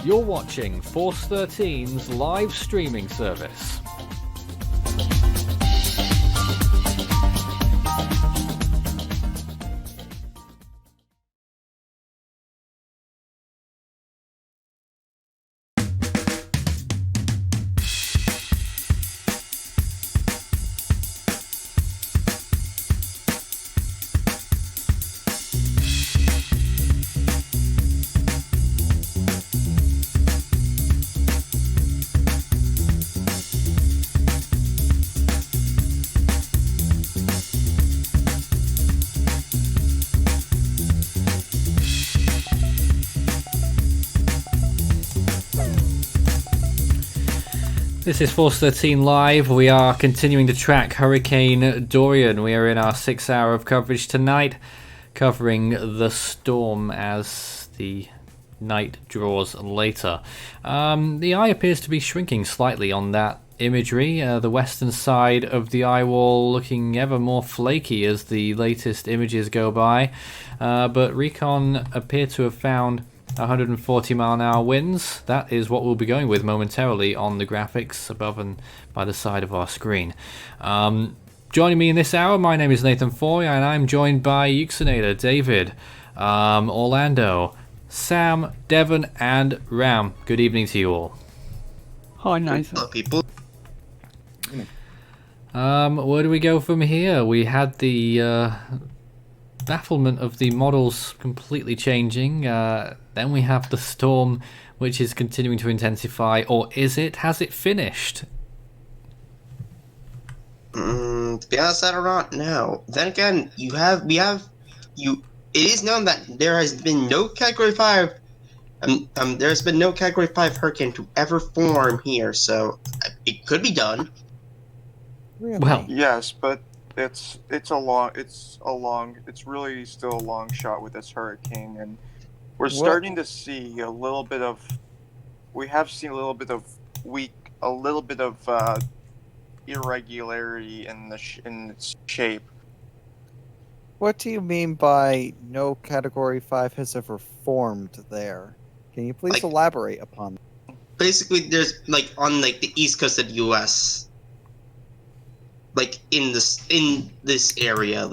You're watching Force 13's live streaming service. This is Force 13 Live. We are continuing to track Hurricane Dorian. We are in our 6 hour of coverage tonight, covering the storm as the night draws later. The eye appears to be shrinking slightly on that imagery. The western side of the eye wall looking ever more flaky as the latest images go by. But Recon appear to have found 140 mile an hour winds. That is what we'll be going with momentarily on the graphics above and by the side of our screen. Joining me in this hour, my name is Nathan Foy, and I'm joined by Euxinator, David, Orlando, Sam, Devon, and Ram. Good evening to you all. Hi, Nathan. Hello, people. Where do we go from here? We had the bafflement of the models completely changing. Then we have the storm, which is continuing to intensify. Or is it? Has it finished? To be honest, I do not know. Then again, it is known that there has been no Category 5. There's been no Category 5 hurricane to ever form here, so it could be done. Really? Well, Yes, but it's really still a long shot with this hurricane, and we're starting to see a little bit of irregularity in its shape. What do you mean by no Category 5 has ever formed there? Can you please elaborate upon that? Basically, there's on the east coast of the U.S., in this area,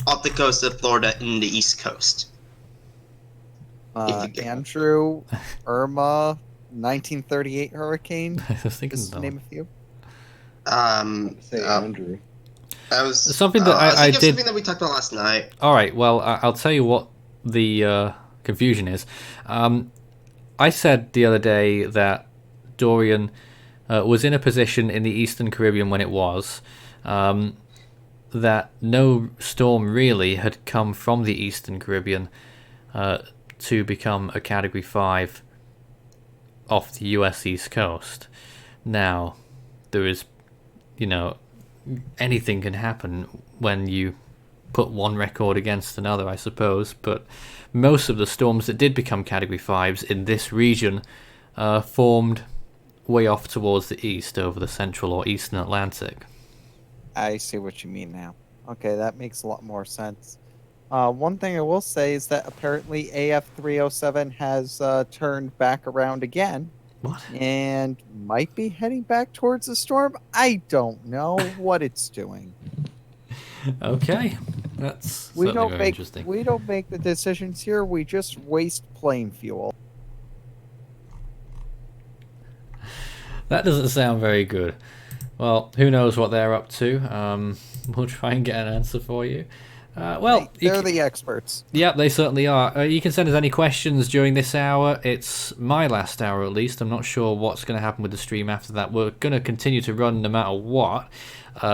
off the coast of Florida in the east coast. Andrew, Irma, 1938 hurricane. I was thinking Just to name a few. Say Andrew. That was something that I did. Something that we talked about last night. All right. Well, I'll tell you what the confusion is. I said the other day that Dorian was in a position in the Eastern Caribbean when it was, that no storm really had come from the Eastern Caribbean to become a Category 5 off the US East Coast. Now, there is, anything can happen when you put one record against another, I suppose, but most of the storms that did become Category 5s in this region formed way off towards the east over the central or eastern Atlantic. I see what you mean now. Okay, that makes a lot more sense. One thing I will say is that apparently AF307 has turned back around again. What? And might be heading back towards the storm. I don't know what it's doing. Okay, that's certainly very interesting. We don't make the decisions here. We just waste plane fuel. That doesn't sound very good. Well, who knows what they're up to. We'll try and get an answer for you. They're the experts. Yep, they certainly are. You can send us any questions during this hour. It's my last hour at least. I'm not sure what's going to happen with the stream after that. We're going to continue to run no matter what.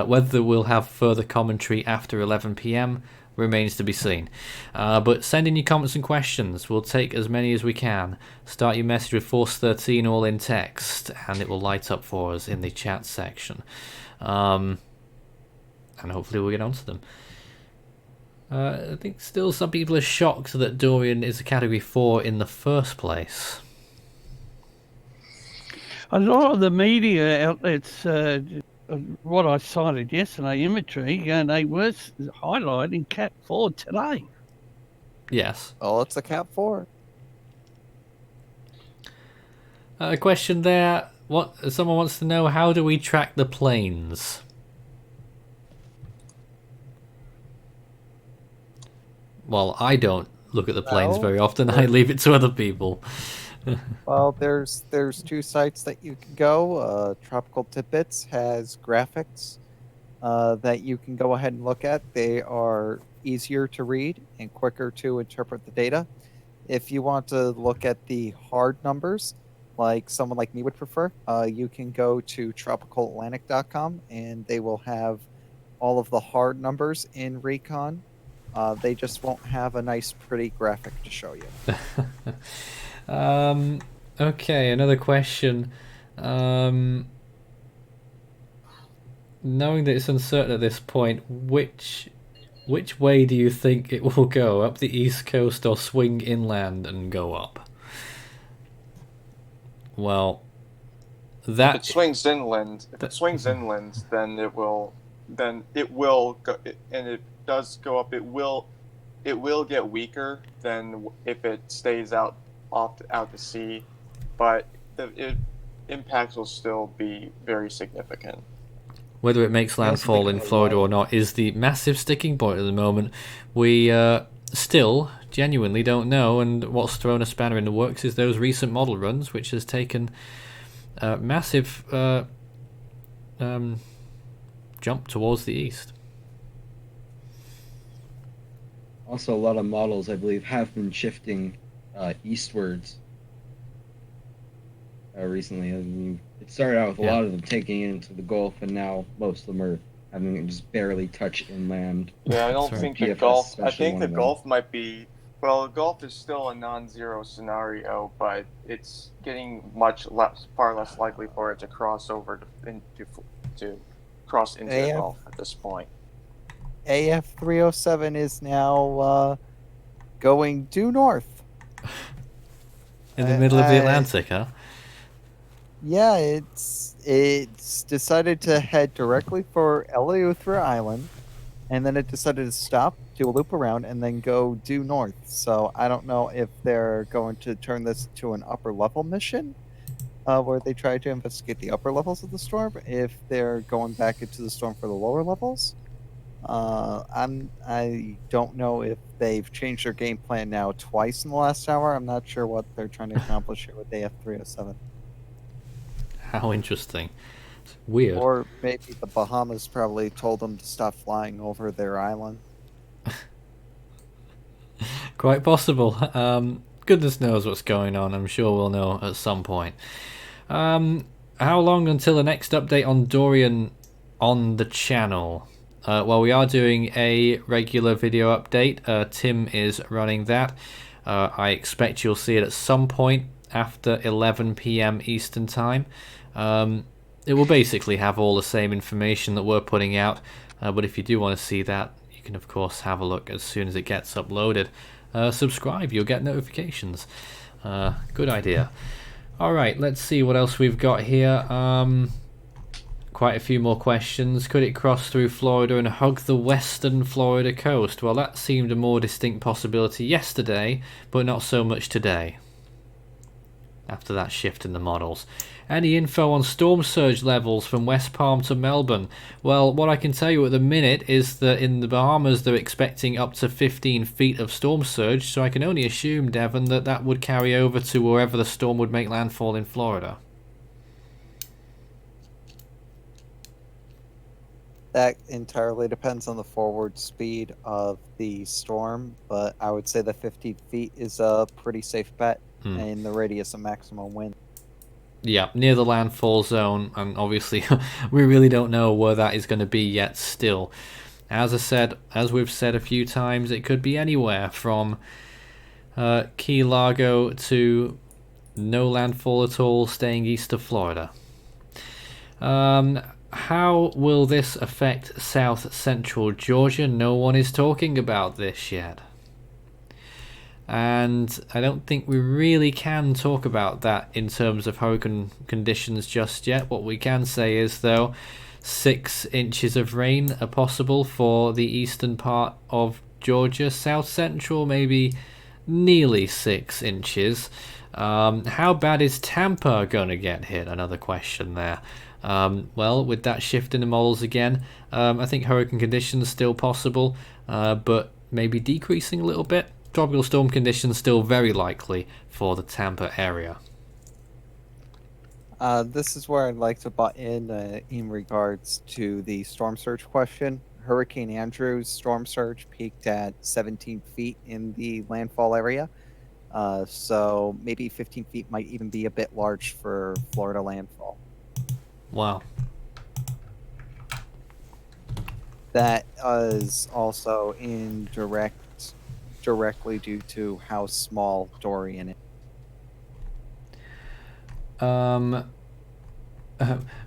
Whether we'll have further commentary after 11 p.m. remains to be seen. But send in your comments and questions. We'll take as many as we can. Start your message with Force 13 all in text, and it will light up for us in the chat section. And hopefully we'll get onto them. I think still some people are shocked that Dorian is a Category 4 in the first place. A lot of the media outlets, what I cited yesterday, imagery, and they were highlighting Cat 4 today. Yes. Oh, it's a Cat 4. A question there. Someone wants to know, how do we track the planes? Well, I don't look at the planes very often. I leave it to other people. Well, there's two sites that you can go. Tropical Tidbits has graphics that you can go ahead and look at. They are easier to read and quicker to interpret the data. If you want to look at the hard numbers, like someone like me would prefer, you can go to tropicalatlantic.com and they will have all of the hard numbers in Recon. They just won't have a nice, pretty graphic to show you. Okay, another question. Knowing that it's uncertain at this point, which way do you think it will go? Up the east coast or swing inland and go up? Well, If it swings inland, then it will go, and it does go up. It will get weaker than if it stays out to sea, but the impacts will still be very significant. Whether it makes landfall in Florida or not is the massive sticking point at the moment. We still genuinely don't know, and what's thrown a spanner in the works is those recent model runs, which has taken a massive jump towards the east. Also, a lot of models, I believe, have been shifting eastwards recently. I mean, it started out with a lot of them taking it into the Gulf, and now most of them are having it just barely touch inland. Yeah, I don't think the Gulf. I think the Gulf might be. Well, the Gulf is still a non-zero scenario, but it's getting far less likely for it to cross over to cross into the Gulf at this point. AF307 is now going due north. In the middle of the Atlantic, huh? Yeah, it's decided to head directly for Eleuthera Island, and then it decided to stop, do a loop around, and then go due north. So I don't know if they're going to turn this to an upper level mission, where they try to investigate the upper levels of the storm, if they're going back into the storm for the lower levels. I don't know if they've changed their game plan now twice in the last hour. I'm not sure what they're trying to accomplish here with AF307. How interesting. It's weird. Or maybe the Bahamas probably told them to stop flying over their island. Quite possible. Goodness knows what's going on. I'm sure we'll know at some point. How long until the next update on Dorian on the channel? Well, we are doing a regular video update. Tim is running that. I expect you'll see it at some point after 11 PM Eastern Time. It will basically have all the same information that we're putting out, but if you do want to see that, you can of course have a look as soon as it gets uploaded. Subscribe, you'll get notifications. Good idea. Alright, let's see what else we've got here. Quite a few more questions. Could it cross through Florida and hug the western Florida coast? Well, that seemed a more distinct possibility yesterday, but not so much today, after that shift in the models. Any info on storm surge levels from West Palm to Melbourne? Well, what I can tell you at the minute is that in the Bahamas they're expecting up to 15 feet of storm surge, so I can only assume, Devon, that that would carry over to wherever the storm would make landfall in Florida. That entirely depends on the forward speed of the storm, but I would say that 50 feet is a pretty safe bet in the radius of maximum wind. Yeah, near the landfall zone, and obviously we really don't know where that is going to be yet still. As I said, as we've said a few times, it could be anywhere from Key Largo to no landfall at all, staying east of Florida. How will this affect south central Georgia? No one is talking about this yet. And I don't think we really can talk about that in terms of hurricane conditions just yet. What we can say is, though, 6 inches of rain are possible for the eastern part of Georgia. South central, maybe nearly 6 inches. How bad is Tampa going to get hit? Another question there. Well, with that shift in the models again, I think hurricane conditions still possible, but maybe decreasing a little bit. Tropical storm conditions still very likely for the Tampa area. This is where I'd like to butt in regards to the storm surge question. Hurricane Andrew's storm surge peaked at 17 feet in the landfall area. So maybe 15 feet might even be a bit large for Florida landfall. Wow. That is also directly due to how small Dorian is.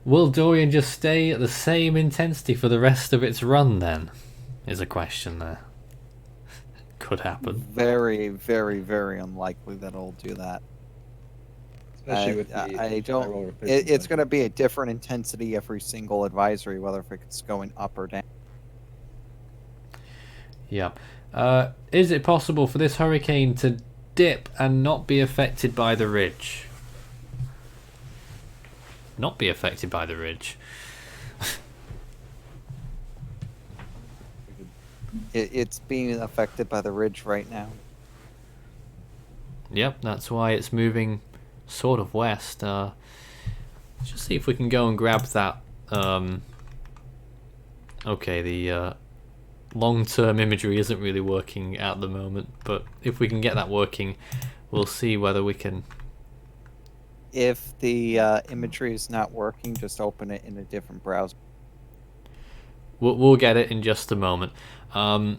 Will Dorian just stay at the same intensity for the rest of its run then? Is a question there. Could happen. Very, very, very unlikely that it'll do that. Especially with the I don't. It's going to be a different intensity every single advisory, whether if it's going up or down. Yeah. Is it possible for this hurricane to dip and not be affected by the ridge? Not be affected by the ridge. It's being affected by the ridge right now. Yep, that's why it's moving sort of west. Let's just see if we can go and grab that. Okay, the long-term imagery isn't really working at the moment, but if we can get that working, we'll see whether we can. If the imagery is not working, just open it in a different browser. We'll get it in just a moment. I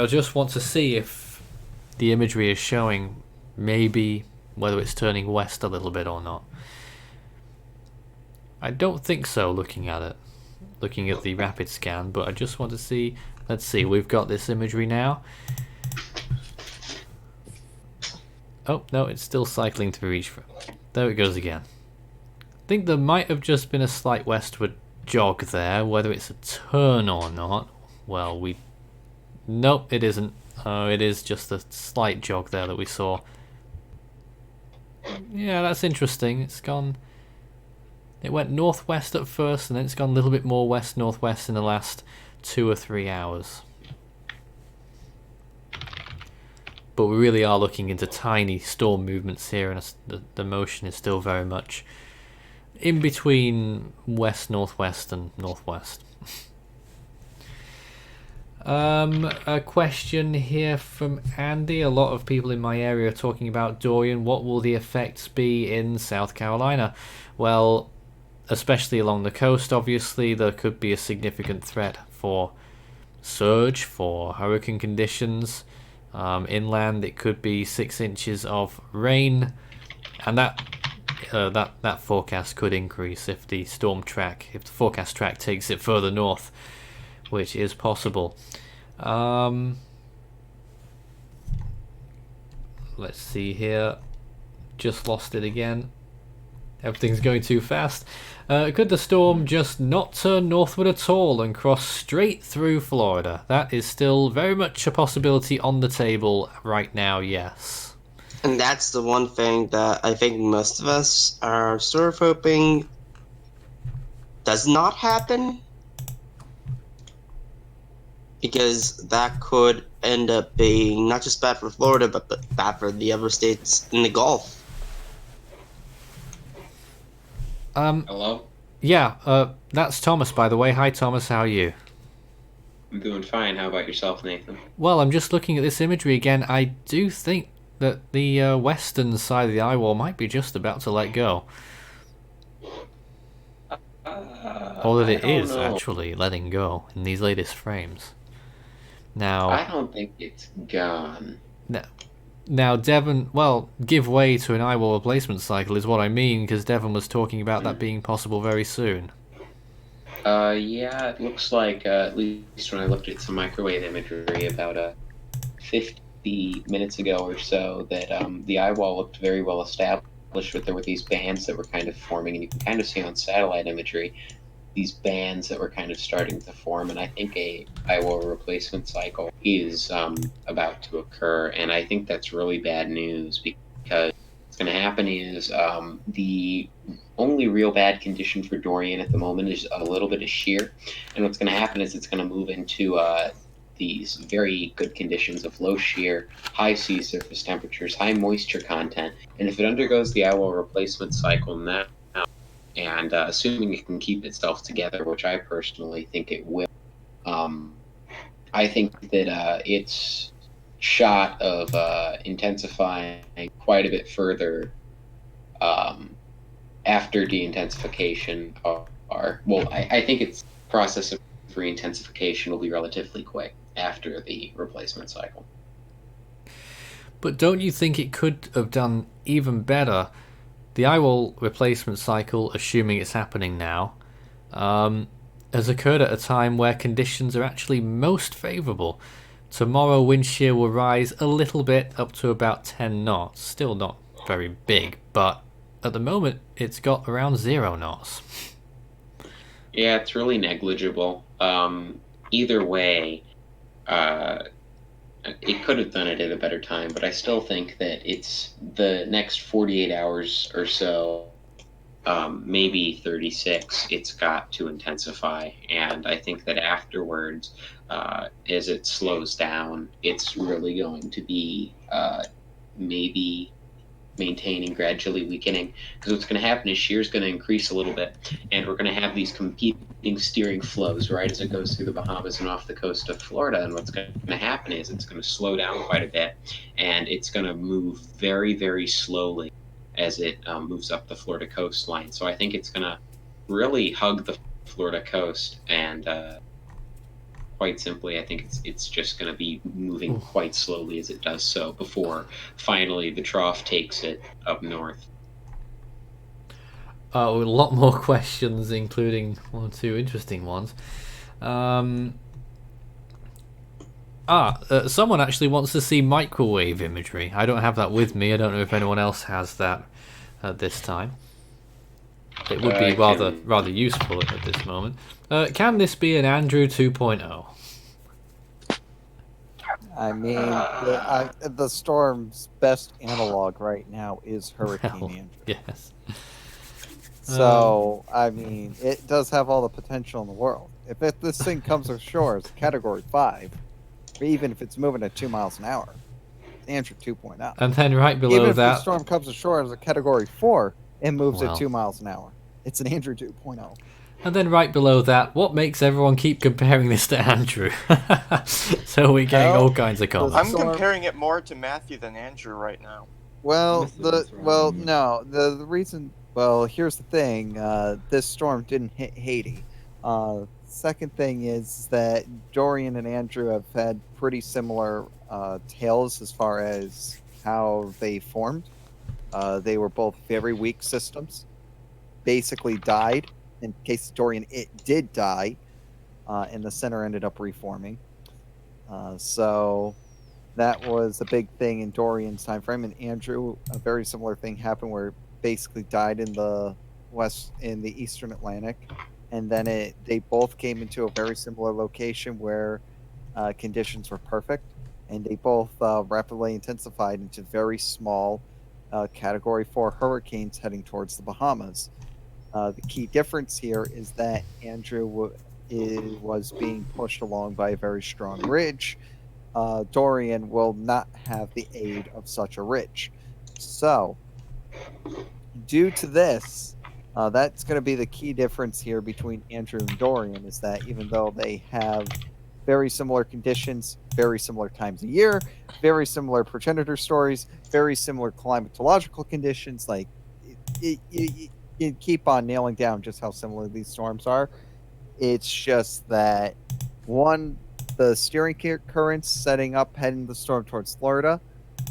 just want to see if the imagery is showing maybe whether it's turning west a little bit or not. I don't think so, looking at it. Looking at the rapid scan, but I just want to see. Let's see, we've got this imagery now. Oh, no, it's still cycling through each. There it goes again. I think there might have just been a slight westward jog there. Whether it's a turn or not, well, nope, it isn't. It is just a slight jog there that we saw. Yeah, that's interesting. It's gone. It went northwest at first, and then it's gone a little bit more west-northwest in the last 2 or 3 hours. But we really are looking into tiny storm movements here, and the motion is still very much in between west-northwest and northwest. A question here from Andy. A lot of people in my area are talking about Dorian. What will the effects be in South Carolina? Well, especially along the coast, obviously, there could be a significant threat for surge, for hurricane conditions. Inland, it could be 6 inches of rain, and that forecast could increase if the forecast track takes it further north, which is possible. Let's see here. Just lost it again. Everything's going too fast. Could the storm just not turn northward at all and cross straight through Florida? That is still very much a possibility on the table right now, yes. And that's the one thing that I think most of us are sort of hoping does not happen. Because that could end up being not just bad for Florida, but bad for the other states in the Gulf. Hello? Yeah, that's Thomas, by the way. Hi, Thomas, how are you? I'm doing fine. How about yourself, Nathan? Well, I'm just looking at this imagery again. I do think that the western side of the eye wall might be just about to let go. Or that it is actually letting go in these latest frames. Now, I don't think it's gone. Now, Devon, well, give way to an eye wall replacement cycle is what I mean, because Devon was talking about that being possible very soon. Yeah, it looks like, at least when I looked at some microwave imagery about 50 minutes ago or so, that the eye wall looked very well established, but there were these bands that were kind of forming, and you can kind of see on satellite imagery these bands that were kind of starting to form, and I think a eye wall replacement cycle is about to occur, and I think that's really bad news, because what's going to happen is the only real bad condition for Dorian at the moment is a little bit of shear, and what's going to happen is it's going to move into these very good conditions of low shear, high sea surface temperatures, high moisture content, and if it undergoes the eye wall replacement cycle now, and assuming it can keep itself together, which I personally think it will, I think that its shot of intensifying quite a bit further after de-intensification I think its process of re-intensification will be relatively quick after the replacement cycle. But don't you think it could have done even better? The eye wall replacement cycle, assuming it's happening now, has occurred at a time where conditions are actually most favourable. Tomorrow wind shear will rise a little bit up to about 10 knots. Still not very big, but at the moment it's got around 0 knots. Yeah, it's really negligible. Either way, it could have done it at a better time, but I still think that it's the next 48 hours or so, maybe 36, it's got to intensify. And I think that afterwards, as it slows down, it's really going to be maybe maintaining, gradually weakening. Because what's going to happen is shear is going to increase a little bit, and we're going to have these competing steering flows right as it goes through the Bahamas and off the coast of Florida. And what's going to happen is it's going to slow down quite a bit, and it's going to move very, very slowly as it moves up the Florida coastline. So I think it's going to really hug the Florida coast, and quite simply, I think it's just going to be moving quite slowly as it does so before finally the trough takes it up north. A lot more questions, including 1 or 2 interesting ones. Someone actually wants to see microwave imagery. I don't have that with me. I don't know if anyone else has that at this time. It would be rather useful at this moment. Can this be an Andrew 2.0? I mean, the storm's best analog right now is Hurricane Andrew. Yes. So, I mean, it does have all the potential in the world. If this thing comes ashore as a Category 5, or even if it's moving at 2 miles an hour, it's Andrew 2.0. And then right below even if that, the storm comes ashore as a Category 4 and moves at 2 miles an hour, it's an Andrew 2.0. And then right below that, what makes everyone keep comparing this to Andrew? So we're getting all kinds of comments. I'm comparing it more to Matthew than Andrew right now. Well, no, the reason. Well, here's the thing. This storm didn't hit Haiti. Second thing is that Dorian and Andrew have had pretty similar tales as far as how they formed. They were both very weak systems. Basically died. In case Dorian, it did die, and the center ended up reforming. So that was a big thing in Dorian's time frame. And Andrew, a very similar thing happened where it basically died in the eastern Atlantic, and then they both came into a very similar location where conditions were perfect, and they both rapidly intensified into very small Category 4 hurricanes heading towards the Bahamas. The key difference here is that Andrew was being pushed along by a very strong ridge. Dorian will not have the aid of such a ridge. So, due to this, that's going to be the key difference here between Andrew and Dorian, is that even though they have very similar conditions, very similar times of year, very similar progenitor stories, very similar climatological conditions, like you keep on nailing down just how similar these storms are. It's just that one, the steering currents setting up heading the storm towards Florida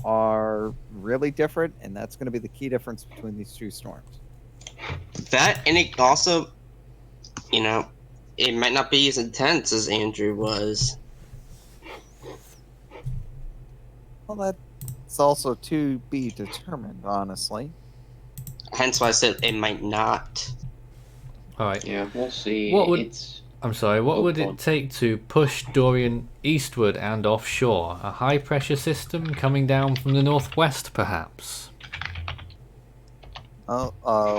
are really different, and that's going to be the key difference between these two storms. That, and it also, it might not be as intense as Andrew was. Well, that's also to be determined, honestly. Hence why I said it might not. All right. Yeah, we'll see. What would it take to push Dorian eastward and offshore? A high pressure system coming down from the northwest, perhaps? A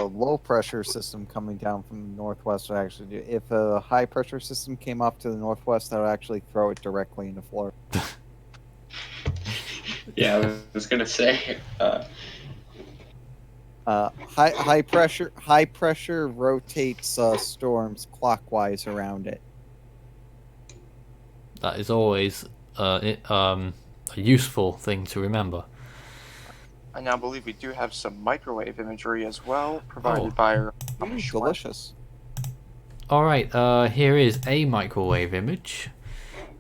low pressure system coming down from the northwest would actually do. If a high pressure system came off to the northwest, that would actually throw it directly into Florida. Yeah, I was gonna say. High pressure rotates storms clockwise around it. That is always a useful thing to remember. I now believe we do have some microwave imagery as well, provided by our delicious. All right, here is a microwave image.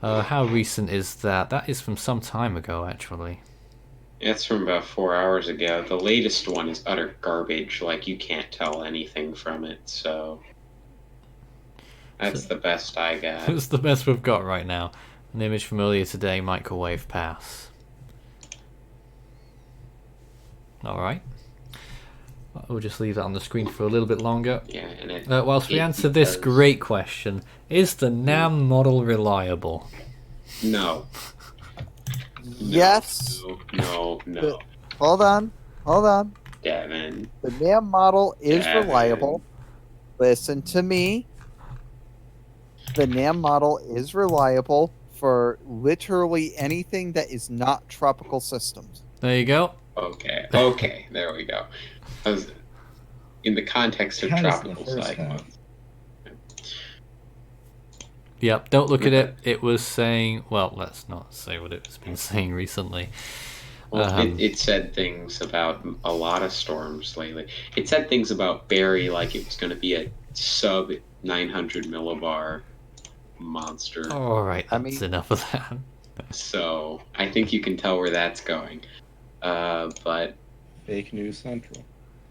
How recent is that? That is from some time ago, actually. It's from about 4 hours ago. The latest one is utter garbage. Like, you can't tell anything from it, so that's the best I got. It's the best we've got right now. An image from earlier today, microwave pass. Alright. We'll just leave that on the screen for a little bit longer. Yeah, and whilst we answer this great question, is the NAM model reliable? No. Yes. No. Hold on. Devin. The NAM model is reliable. Listen to me. The NAM model is reliable for literally anything that is not tropical systems. There you go. Okay, there we go. I was in the context of tropical cyclones. Yep, don't look at it. It was saying, well, let's not say what it's been saying recently. Well, it said things about a lot of storms lately. It said things about Barry like it was going to be a sub 900 millibar monster. All right, that's enough of that. So I think you can tell where that's going. But fake news central.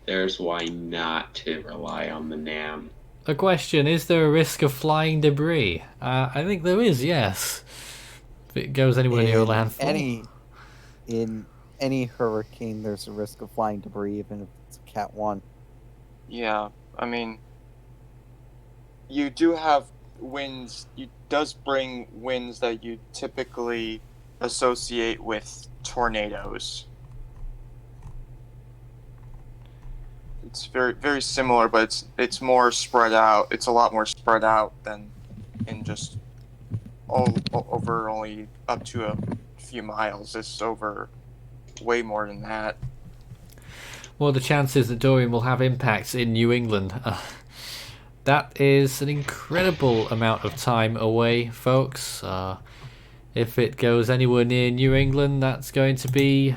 There's why not to rely on the NAM. A question: is there a risk of flying debris? I think there is. Yes, if it goes anywhere near a landfall. In any hurricane, there's a risk of flying debris, even if it's a Cat 1. Yeah, I mean, you do have winds. It does bring winds that you typically associate with tornadoes. It's very, very similar, but it's more spread out. It's a lot more spread out than in just over only up to a few miles. It's over way more than that. Well, the chances that Dorian will have impacts in New England that is an incredible amount of time away, folks. If it goes anywhere near New England, that's going to be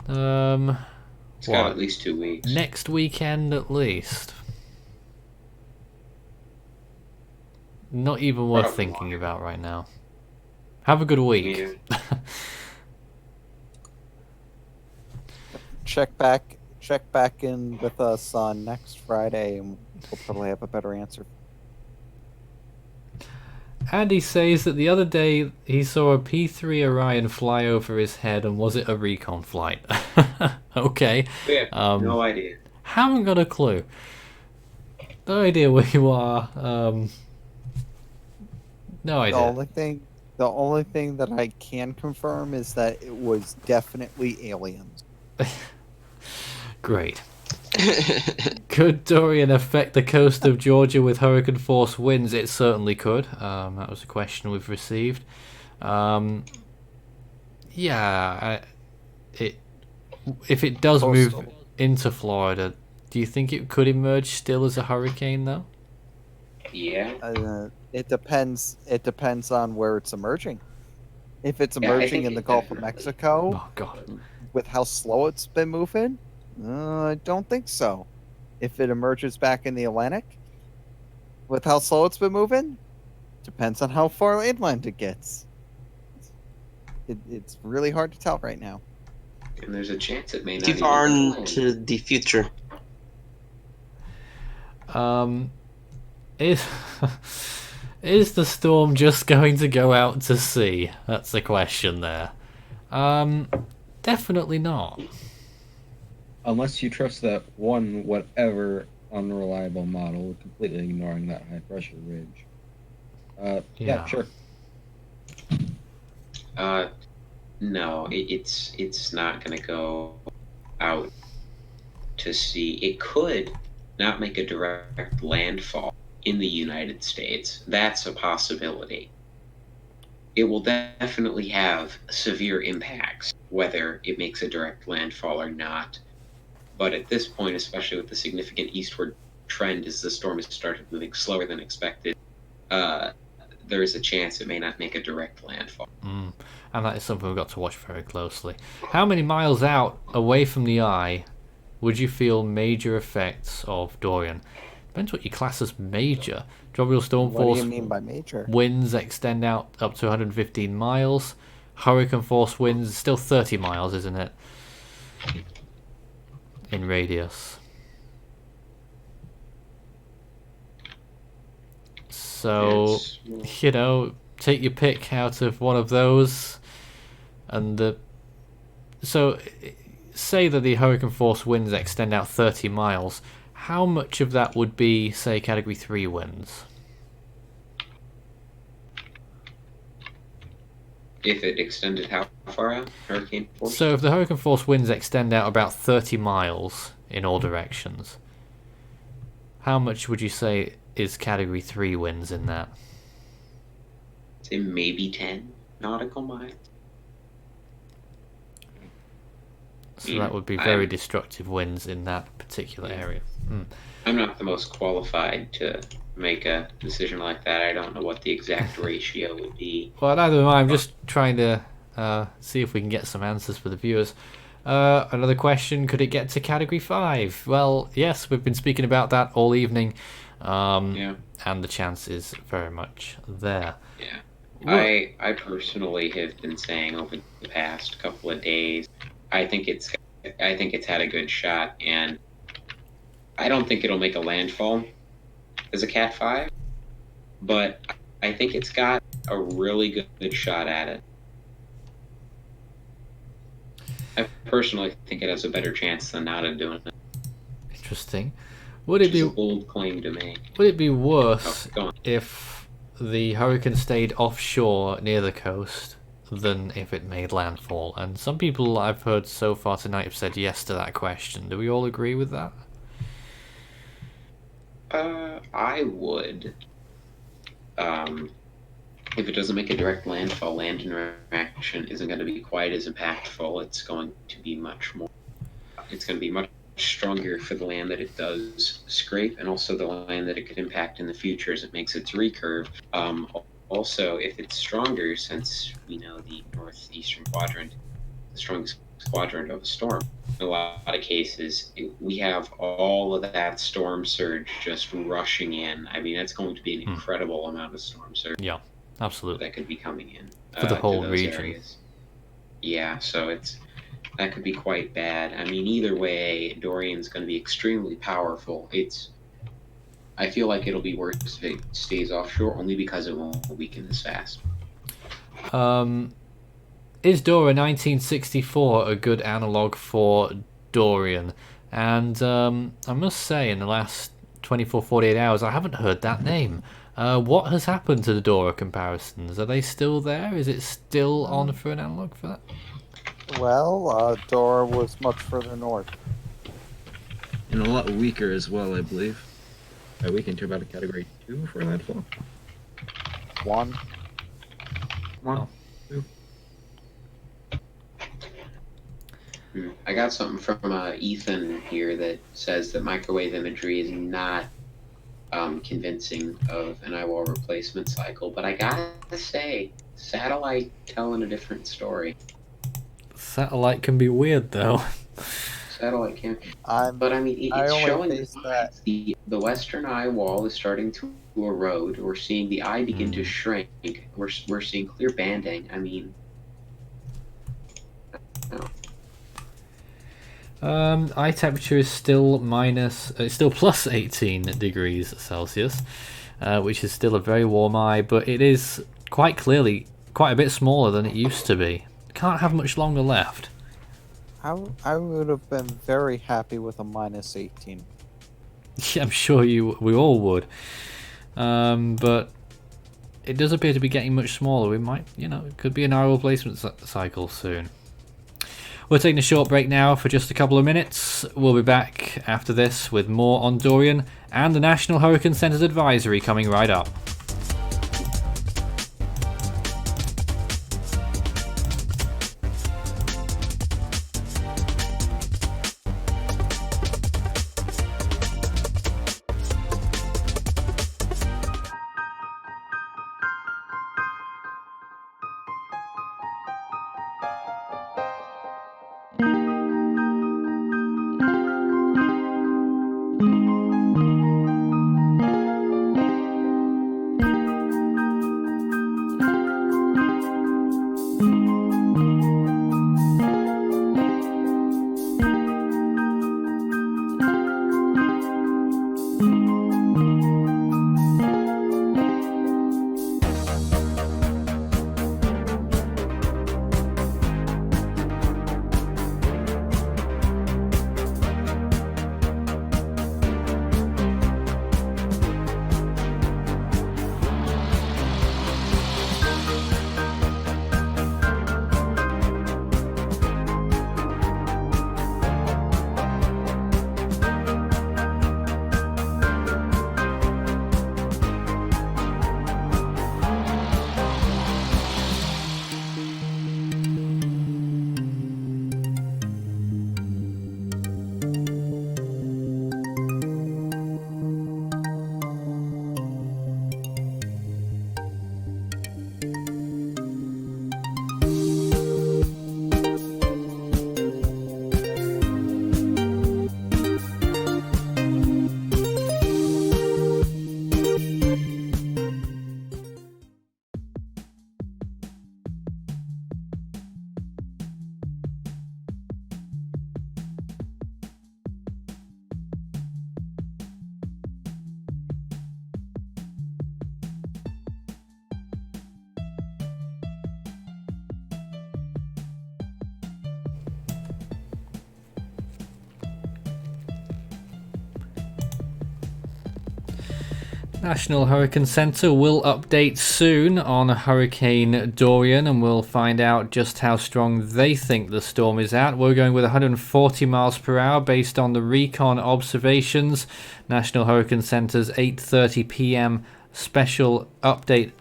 It's got at least 2 weeks. next weekend at least. Not even worth Probably. thinking about right now. Have a good week. Yeah. Check back in with us on next Friday, and we'll probably have a better answer. Andy says that the other day he saw a P3 Orion fly over his head, and was it a recon flight? Okay. We have no idea. Haven't got a clue. No idea where you are. No idea. The only thing that I can confirm is that it was definitely aliens. Great. Could Dorian affect the coast of Georgia with hurricane force winds? It certainly could. That was a question we've received. If it does move into Florida, do you think it could emerge still as a hurricane, though? Yeah. It depends. It depends on where it's emerging. If it's emerging in the Gulf of Mexico, oh god, with how slow it's been moving, I don't think so. If it emerges back in the Atlantic, with how slow it's been moving, depends on how far inland it gets. It's really hard to tell right now. And there's a chance it may not Too even far land. into the future. Is the storm just going to go out to sea? That's the question there. Definitely not. Unless you trust that one whatever unreliable model, completely ignoring that high pressure ridge. Yeah, sure. No, it's not going to go out to sea. It could not make a direct landfall in the United States. That's a possibility. It will definitely have severe impacts, whether it makes a direct landfall or not. But at this point, especially with the significant eastward trend as the storm has started moving slower than expected, there is a chance it may not make a direct landfall. And that is something we've got to watch very closely. How many miles out away from the eye would you feel major effects of Dorian? Depends what you class as major. Tropical storm force. What do you mean by major? Winds extend out up to 115 miles. Hurricane force winds still 30 miles, isn't it? In radius. So, you know, take your pick out of one of those. And so, say that the hurricane force winds extend out 30 miles. How much of that would be, say, Category 3 winds? If it extended how far out? Hurricane force? So if the hurricane force winds extend out about 30 miles in all directions, how much would you say is Category 3 winds in that? Say maybe 10 nautical miles. So that would be very destructive winds in that particular area. I'm not the most qualified to make a decision like that. I don't know what the exact ratio would be. Well, neither am I. I'm just trying to see if we can get some answers for the viewers. Another question, could it get to Category 5? Well, yes, we've been speaking about that all evening. And the chance is very much there. Yeah. I personally have been saying over the past couple of days, I think it's had a good shot, and I don't think it'll make a landfall as a Cat 5, but I think it's got a really good shot at it. I personally think it has a better chance than not of doing it. Interesting. Would it be a bold claim to make? Would it be worse if the hurricane stayed offshore near the coast than if it made landfall? And some people I've heard so far tonight have said yes to that question. Do we all agree with that? I would. If it doesn't make a direct landfall, land interaction isn't going to be quite as impactful. It's going to be much stronger for the land that it does scrape, and also the land that it could impact in the future as it makes its recurve. Also, if it's stronger, since we know the northeastern quadrant, the strongest quadrant of a storm, in a lot of cases, we have all of that storm surge just rushing in. I mean, that's going to be an incredible amount of storm surge. Yeah, absolutely. That could be coming in For the whole to those region. areas. Yeah, so that could be quite bad. I mean, either way, Dorian's going to be extremely powerful. I feel like it'll be worse if it stays offshore, only because it won't weaken this fast. Is Dora 1964 a good analog for Dorian? And I must say, in the last 24-48 hours, I haven't heard that name. What has happened to the Dora comparisons? Are they still there? Is it still on for an analog for that? Well, Dora was much further north. And a lot weaker as well, I believe. Weakened to about a category 2 for Landfall. 1. 1. I got something from Ethan here that says that microwave imagery is not convincing of an eyewall replacement cycle, but I gotta say, satellite telling a different story. Satellite can be weird, though. Satellite can, but I mean, it's showing that the western eye wall is starting to erode. We're seeing the eye begin to shrink. We're seeing clear banding. I mean, eye temperature is still plus 18 degrees Celsius, which is still a very warm eye, but it is quite clearly quite a bit smaller than it used to be. Can't have much longer left. I would have been very happy with a minus 18. Yeah, I'm sure we all would. But it does appear to be getting much smaller. We might, it could be an eye replacement cycle soon. We're taking a short break now for just a couple of minutes. We'll be back after this with more on Dorian and the National Hurricane Center's advisory coming right up. National Hurricane Center will update soon on Hurricane Dorian, and we'll find out just how strong they think the storm is at. We're going with 140 miles per hour based on the recon observations. National Hurricane Center's 8:30 p.m. special update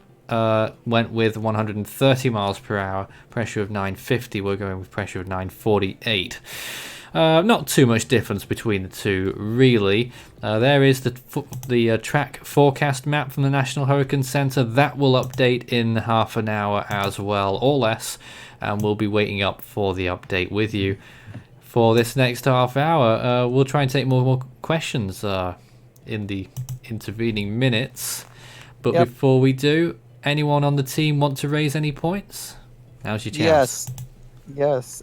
went with 130 miles per hour, pressure of 950. We're going with pressure of 948. Not too much difference between the two, really. There is the track forecast map from the National Hurricane Center. That will update in half an hour as well, or less, and we'll be waiting up for the update with you. For this next half hour, we'll try and take more questions in the intervening minutes. But before we do, anyone on the team want to raise any points? Now's your chance. Yes.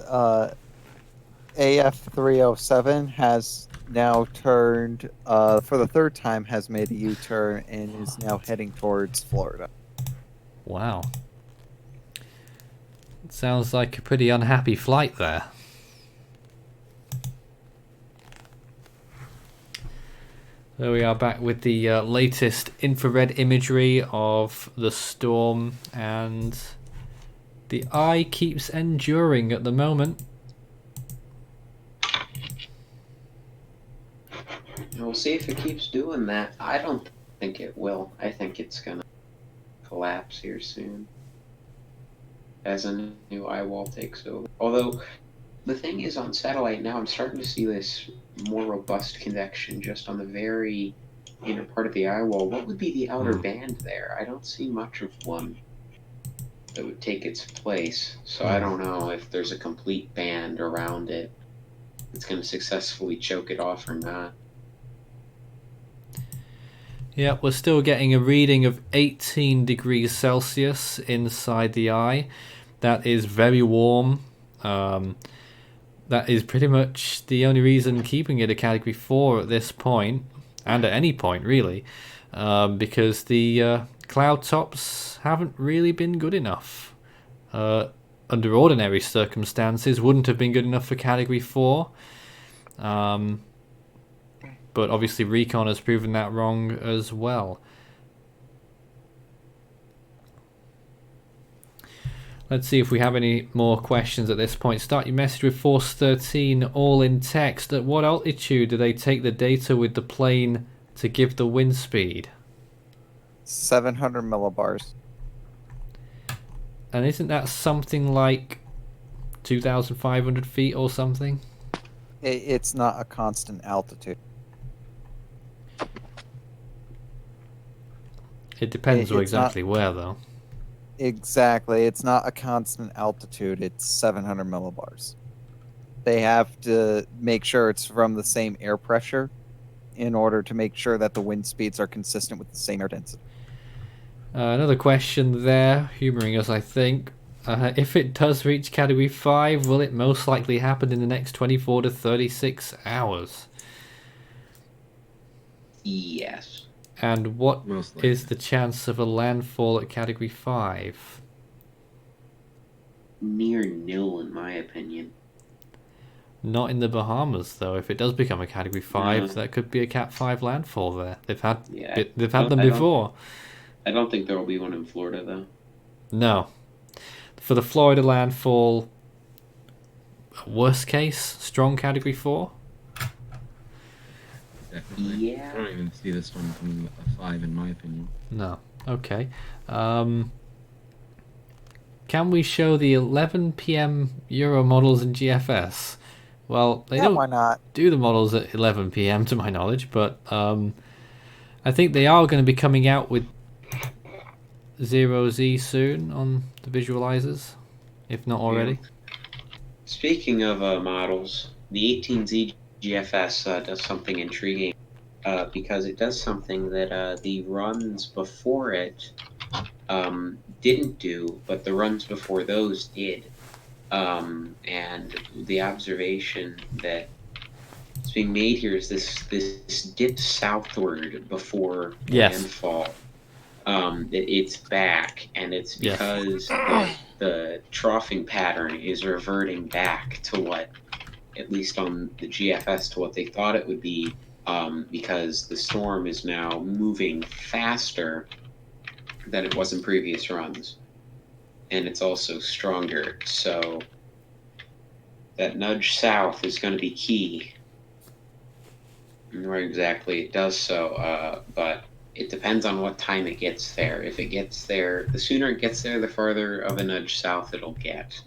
AF307 has now turned, for the third time, has made a U-turn and is now heading towards Florida. Wow. It sounds like a pretty unhappy flight there. There we are, back with the latest infrared imagery of the storm, and the eye keeps enduring at the moment. We'll see if it keeps doing that. I don't think it will. I think it's gonna collapse here soon as a new eye wall takes over. Although the thing is, on satellite now, I'm starting to see this more robust convection just on the very inner part of the eye wall. What would be the outer band there? I don't see much of one that would take its place. So I don't know if there's a complete band around it that's going to successfully choke it off or not. Yeah, we're still getting a reading of 18 degrees Celsius inside the eye. That is very warm. That is pretty much the only reason keeping it a Category 4 at this point, and at any point really, because the cloud tops haven't really been good enough. Under ordinary circumstances, wouldn't have been good enough for Category 4. But obviously Recon has proven that wrong as well. Let's see if we have any more questions at this point. Start your message with Force 13, all in text. At what altitude do they take the data with the plane to give the wind speed? 700 millibars. And isn't that something like 2,500 feet or something? It's not a constant altitude. It depends exactly where, though. Exactly. It's not a constant altitude. It's 700 millibars. They have to make sure it's from the same air pressure in order to make sure that the wind speeds are consistent with the same air density. Another question there, humouring us, I think. If it does reach Category 5, will it most likely happen in the next 24 to 36 hours? Yes. And what is the chance of a landfall at Category 5? Near nil, in my opinion. Not in the Bahamas, though. If it does become a Category 5, that could be a Cat 5 landfall there. They've had them before. I don't think there will be one in Florida, though. No. For the Florida landfall, worst case, strong Category 4? Definitely. Yeah. I don't even see this one being a 5 in my opinion. No. Okay. Can we show the 11 p.m. Euro models in GFS? Well, they don't why not? do the models at 11 p.m. to my knowledge, but I think they are going to be coming out with 0Z soon on the visualizers, if not already. Speaking of models, the 18Z GFS does something intriguing because it does something that the runs before it didn't do, but the runs before those did. And the observation that is being made here is this dip southward before landfall. It's back, and it's because the troughing pattern is reverting back to what, at least on the GFS, to what they thought it would be, because the storm is now moving faster than it was in previous runs. And it's also stronger, so that nudge south is going to be key. Where exactly it does so, but it depends on what time it gets there. If it gets there, the sooner it gets there, the farther of a nudge south it'll get.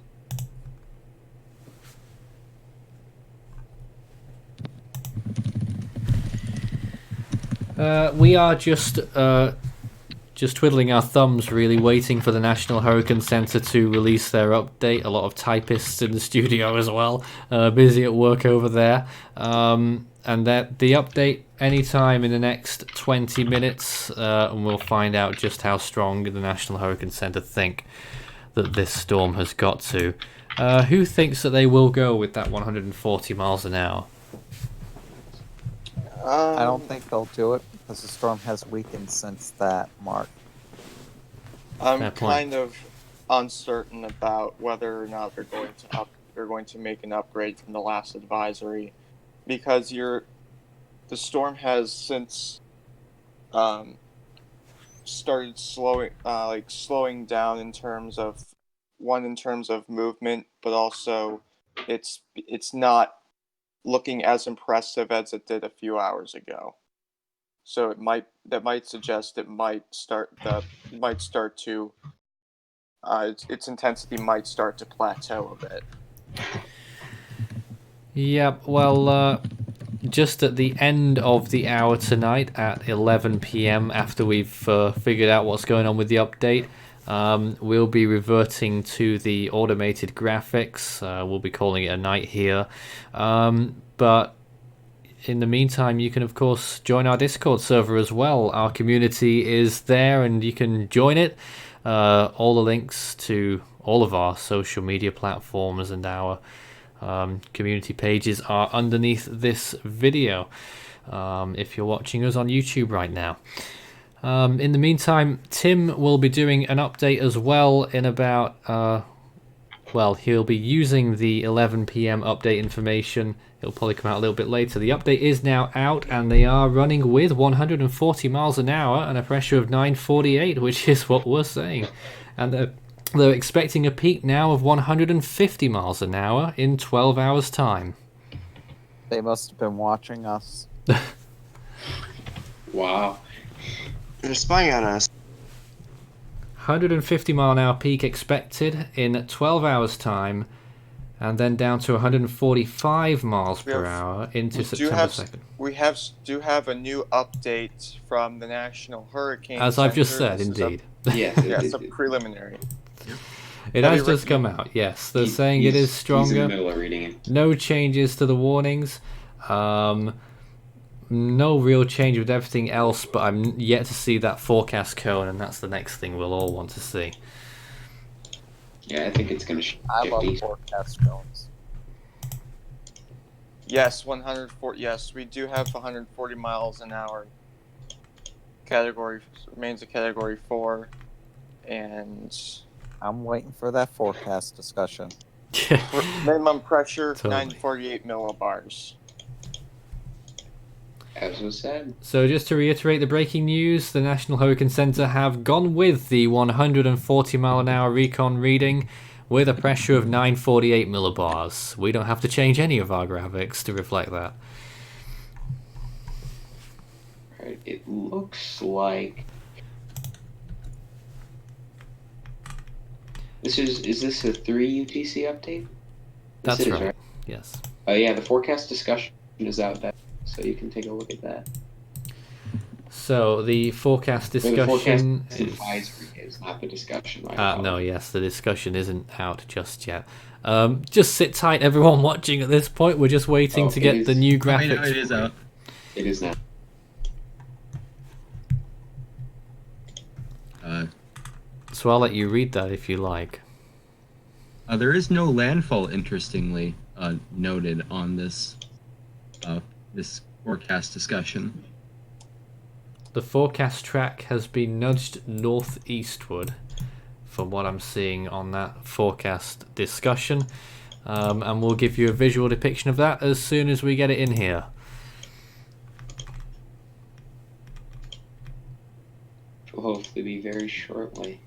We are just twiddling our thumbs, really, waiting for the National Hurricane Center to release their update. A lot of typists in the studio as well, busy at work over there. And that the update anytime in the next 20 minutes, and we'll find out just how strong the National Hurricane Center think that this storm has got to. Who thinks that they will go with that 140 miles an hour? I don't think they'll do it because the storm has weakened since that mark. I'm kind of uncertain about whether or not they're going to make an upgrade from the last advisory, because the storm has since started slowing down in terms of movement, but also it's not looking as impressive as it did a few hours ago. So that might suggest its intensity might start to plateau a bit. Yeah, well, just at the end of the hour tonight at 11 p.m, after we've figured out what's going on with the update, we'll be reverting to the automated graphics. We'll be calling it a night here. But in the meantime, you can, of course, join our Discord server as well. Our community is there and you can join it. All the links to all of our social media platforms and our community pages are underneath this video, if you're watching us on YouTube right now. In the meantime, Tim will be doing an update as well in about, he'll be using the 11 p.m. update information. It'll probably come out a little bit later. The update is now out and they are running with 140 miles an hour and a pressure of 948, which is what we're saying. And they're expecting a peak now of 150 miles an hour in 12 hours' time. They must have been watching us. Wow. They're spying on us. 150 mile an hour peak expected in 12 hours' time, and then down to 145 miles per hour into September 2nd. We do have a new update from the National Hurricane As Center. I've just said, indeed. Yes, a preliminary. It has just come out, yes. They're saying it is stronger. He's in the middle of reading it. No changes to the warnings. No real change with everything else, but I'm yet to see that forecast cone, and that's the next thing we'll all want to see. Yeah, I think it's going to shift. I love forecast cones. Yes, 140. Yes, we do have 140 miles an hour. Category remains a category 4, and I'm waiting for that forecast discussion. Minimum pressure Totally. 948 millibars. As was said. So just to reiterate the breaking news, the National Hurricane Center have gone with the 140 mile an hour recon reading with a pressure of 948 millibars. We don't have to change any of our graphics to reflect that. Right, it looks like is this a 3 UTC update? That's Yes, it is, right. Yes. Yeah, the forecast discussion is out there, so you can take a look at that. So the forecast discussion The forecast is... advisory is not the discussion. Right? No, yes, the discussion isn't out just yet. Just sit tight, everyone watching at this point. We're just waiting to get the new graphics. It is out. It is now. So I'll let you read that if you like. There is no landfall, interestingly noted on this this forecast discussion. The forecast track has been nudged northeastward, from what I'm seeing on that forecast discussion, and we'll give you a visual depiction of that as soon as we get it in here. Which will hopefully be very shortly.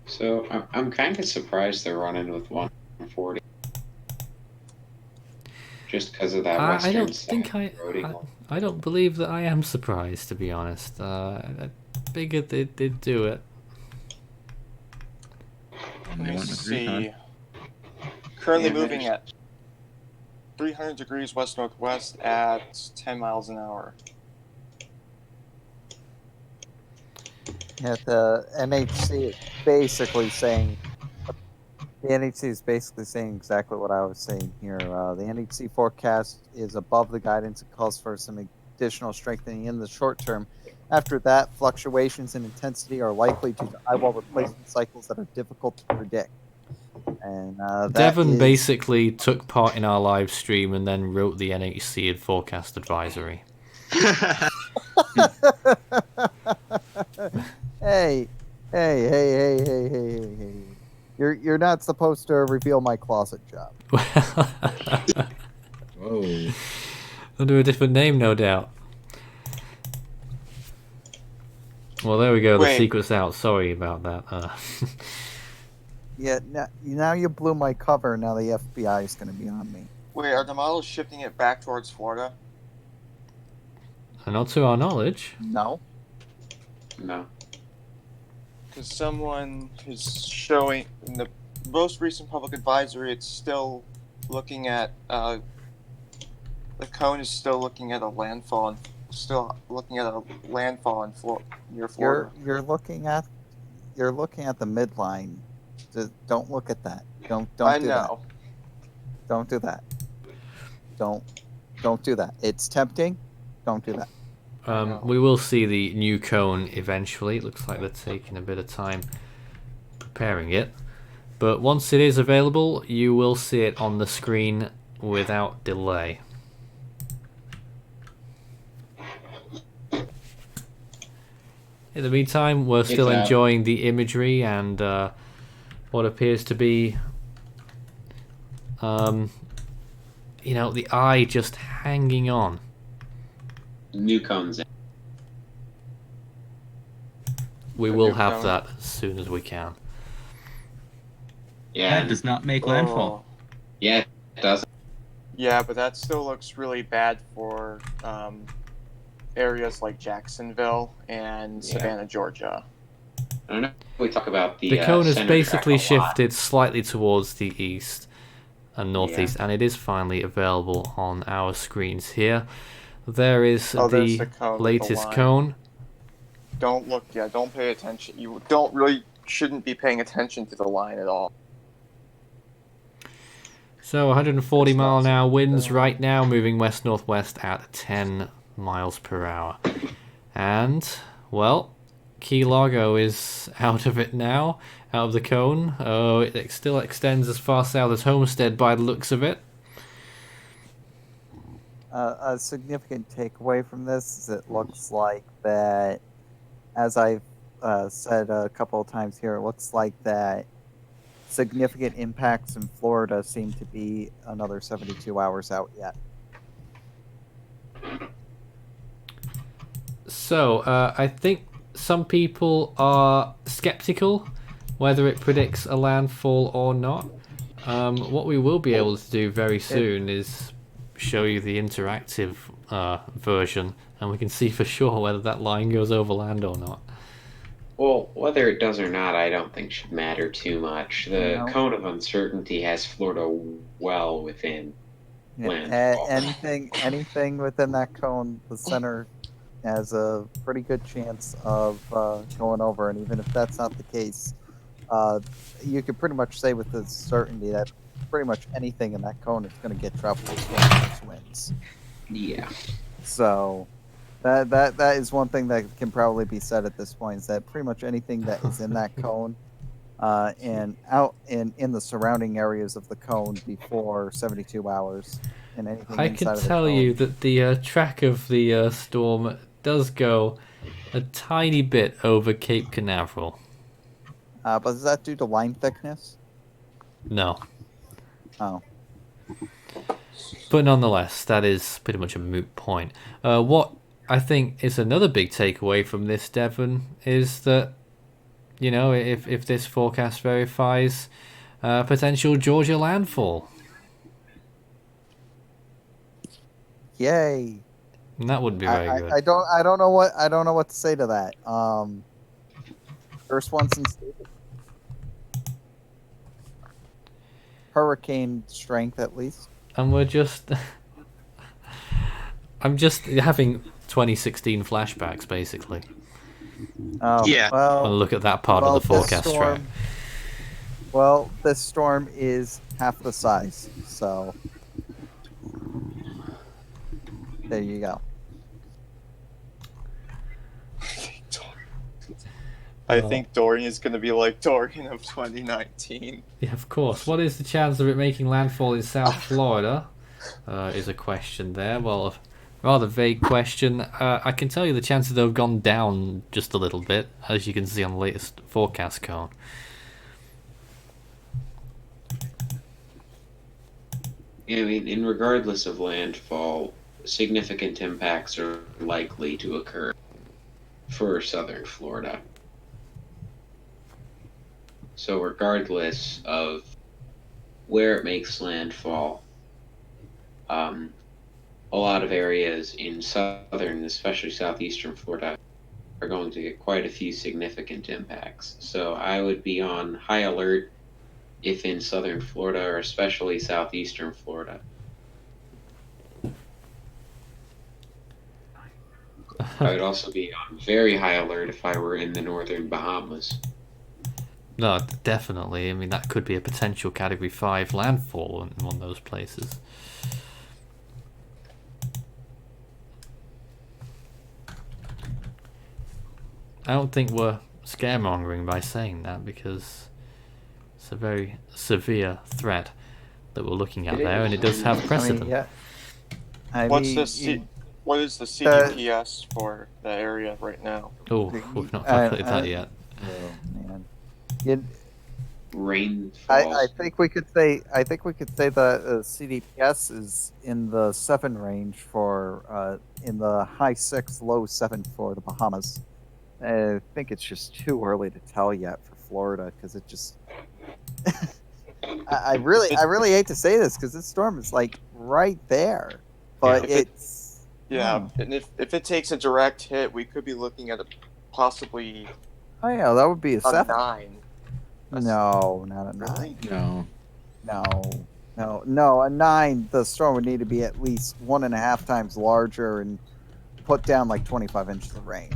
So I'm kind of surprised they're running with 140. Just because of that western I don't side think roading. I don't believe that I am surprised, to be honest. I figured they'd do it. And they went with See. recon. Currently moving at 300 degrees west-northwest at 10 miles an hour. Yeah, the NHC is basically saying exactly what I was saying here. The NHC forecast is above the guidance. It calls for some additional strengthening in the short term. After that, fluctuations in intensity are likely due to eyewall replacement cycles that are difficult to predict. And Devon basically took part in our live stream and then wrote the NHC and forecast advisory. Hey. You're not supposed to reveal my closet job. Whoa. Under a different name, no doubt. Well, there we go. The secret's out. Sorry about that. Yeah, now you blew my cover. Now the FBI is going to be on me. Wait, are the models shifting it back towards Florida? Not to our knowledge. No. No. Because someone is showing in the most recent public advisory, it's still looking at the cone is still looking at a landfall and near Florida. You're looking at the midline. Don't look at that. Don't I do know. that. Don't do that. Don't do that. It's tempting. Don't do that. We will see the new cone eventually. It looks like they're taking a bit of time preparing it. But once it is available, you will see it on the screen without delay. In the meantime, we're still enjoying the imagery and what appears to be, the eye just hanging on. New cones. We will have that as soon as we can. Yeah. That does not make landfall. Yeah, it doesn't. Yeah, but that still looks really bad for areas like Jacksonville and Savannah, Georgia. I don't know. We talk about the cone has center basically track a lot. shifted slightly towards the east and northeast, and it is finally available on our screens here. There is the latest cone. Don't look. Yeah, don't pay attention. You shouldn't be paying attention to the line at all. So 140 mile an hour winds right now, moving west-northwest at 10 miles per hour. And, well, Key Largo is out of it now, out of the cone. Oh, it still extends as far south as Homestead by the looks of it. A significant takeaway from this is it looks like that, as I've said a couple of times here, it looks like that significant impacts in Florida seem to be another 72 hours out yet. So, I think some people are skeptical whether it predicts a landfall or not. What we will be able to do very soon is show you the interactive version, and we can see for sure whether that line goes over land or not. Well, whether it does or not, I don't think should matter too much. The cone of uncertainty has Florida well within landfall. Anything within that cone, the center has a pretty good chance of going over, and even if that's not the case, you can pretty much say with the certainty that pretty much anything in that cone is going to get tropical storm winds. Yeah. So that is one thing that can probably be said at this point, is that pretty much anything that is in that cone and out in the surrounding areas of the cone before 72 hours, and anything I inside can of the tell cone, you that the track of the storm does go a tiny bit over Cape Canaveral. but is that due to line thickness? No. Oh. But nonetheless, that is pretty much a moot point. What I think is another big takeaway from this, Devon, is that, if this forecast verifies potential Georgia landfall. Yay! And that wouldn't be very good. I don't know what to say to that. First one since hurricane strength, at least. and we're just... I'm just having 2016 flashbacks, basically. Oh, Yeah. Well, When I look at that part of the forecast track. Well, this storm is half the size, so there you go. I think Dorian is going to be like Dorian of 2019. Yeah, of course. What is the chance of it making landfall in South Florida? Is a question there. Well, a rather vague question. I can tell you the chances have gone down just a little bit, as you can see on the latest forecast cone. Yeah, I mean, in regardless of landfall, significant impacts are likely to occur for southern Florida. So regardless of where it makes landfall, a lot of areas in southern, especially southeastern Florida, are going to get quite a few significant impacts. So I would be on high alert if in southern Florida or especially southeastern Florida. I would also be on very high alert if I were in the northern Bahamas. No, definitely. I mean, that could be a potential Category 5 landfall in one of those places. I don't think we're scaremongering by saying that, because it's a very severe threat that we're looking at there, and it does have precedent. What is the CDPS for the area right now? Oh, we've not calculated that yet. Man. Rainfall. I think we could say the CDPS is in the 7 range for in the high 6, low 7 for the Bahamas. I think it's just too early to tell yet for Florida, because it just I really hate to say this, because this storm is like right there, but it's and if it takes a direct hit, we could be looking at possibly. Oh yeah, that would be a 7. 9. No, not a 9. No, a 9. The storm would need to be at least 1.5 times larger and put down like 25 inches of rain.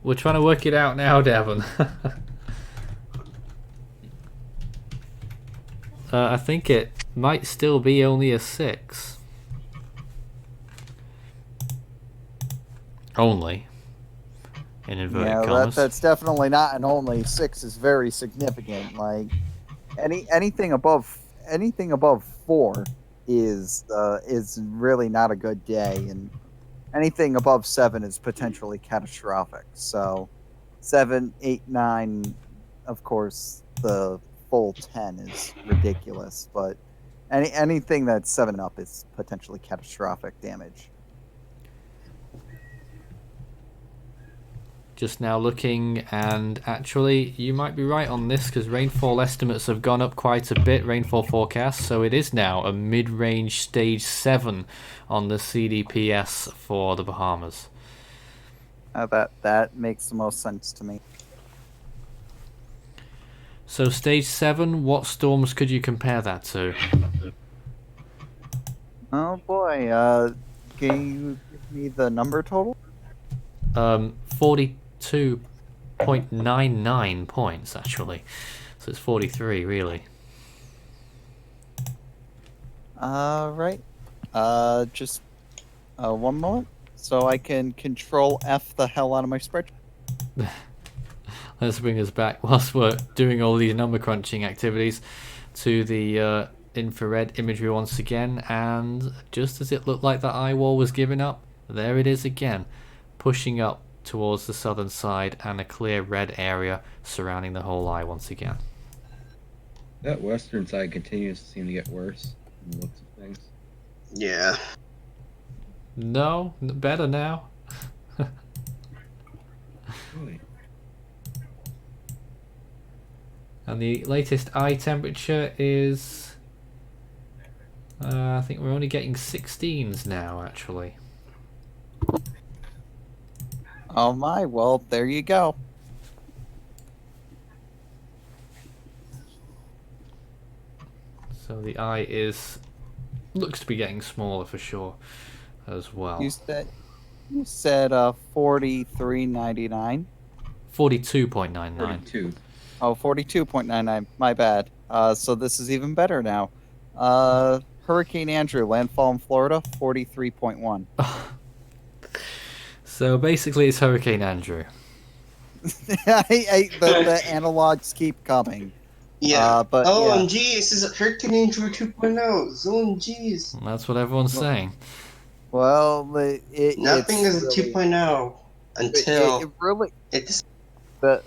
We're trying to work it out now, Devon. I think it might still be only a 6. Only. In inverted commas. That's definitely not an only. 6 is very significant. Like anything above 4 is really not a good day, and anything above 7 is potentially catastrophic. So 7, 8, 9, of course, the full 10 is ridiculous, but anything that's 7 up is potentially catastrophic damage. Just now looking, and actually you might be right on this, because rainfall estimates have gone up quite a bit, rainfall forecast, so it is now a mid-range stage 7 on the CDPS for the Bahamas. That makes the most sense to me. So stage 7, what storms could you compare that to? Oh boy, can you give me the number total? 42.99 points, actually. So it's 43, really. Right. Just 1 moment, so I can control F the hell out of my spreadsheet. Let's bring us back, whilst we're doing all these number crunching activities, to the infrared imagery once again, and just as it looked like that eye wall was giving up, there it is again, pushing up towards the southern side, and a clear red area surrounding the whole eye once again. That western side continues to seem to get worse in the looks of things. Yeah. No, better now. Really? And the latest eye temperature is, I think we're only getting 16s now, actually. Oh my, well, there you go. So the eye looks to be getting smaller for sure as well. You said 43.99. 42.99. 42. Oh, 42.99. My bad. So this is even better now. Hurricane Andrew, landfall in Florida, 43.1. So basically, it's Hurricane Andrew. The analogs keep coming. Yeah. But OMG, this is Hurricane Andrew 2.0. OMG's. That's what everyone's saying. Well, Nothing it's is a really, 2.0 until it really it's. the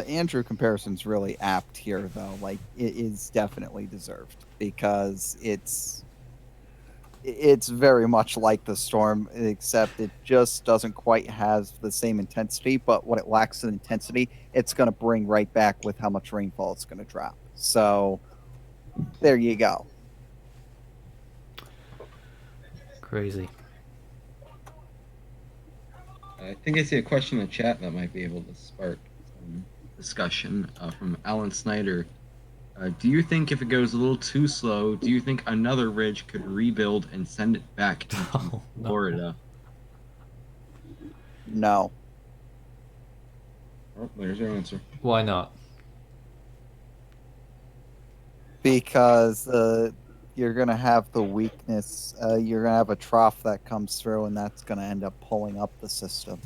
Andrew comparison's really apt here, though. Like, it is definitely deserved because it's very much like the storm, except it just doesn't quite have the same intensity. But what it lacks in intensity, it's going to bring right back with how much rainfall it's going to drop. So there you go. Crazy. I think I see a question in the chat that might be able to spark some discussion from Alan Snyder. Do you think if it goes a little too slow, do you think another ridge could rebuild and send it back to Florida? No. Oh, there's your answer. Why not? Because you're going to have the weakness. You're going to have a trough that comes through, and that's going to end up pulling up the system.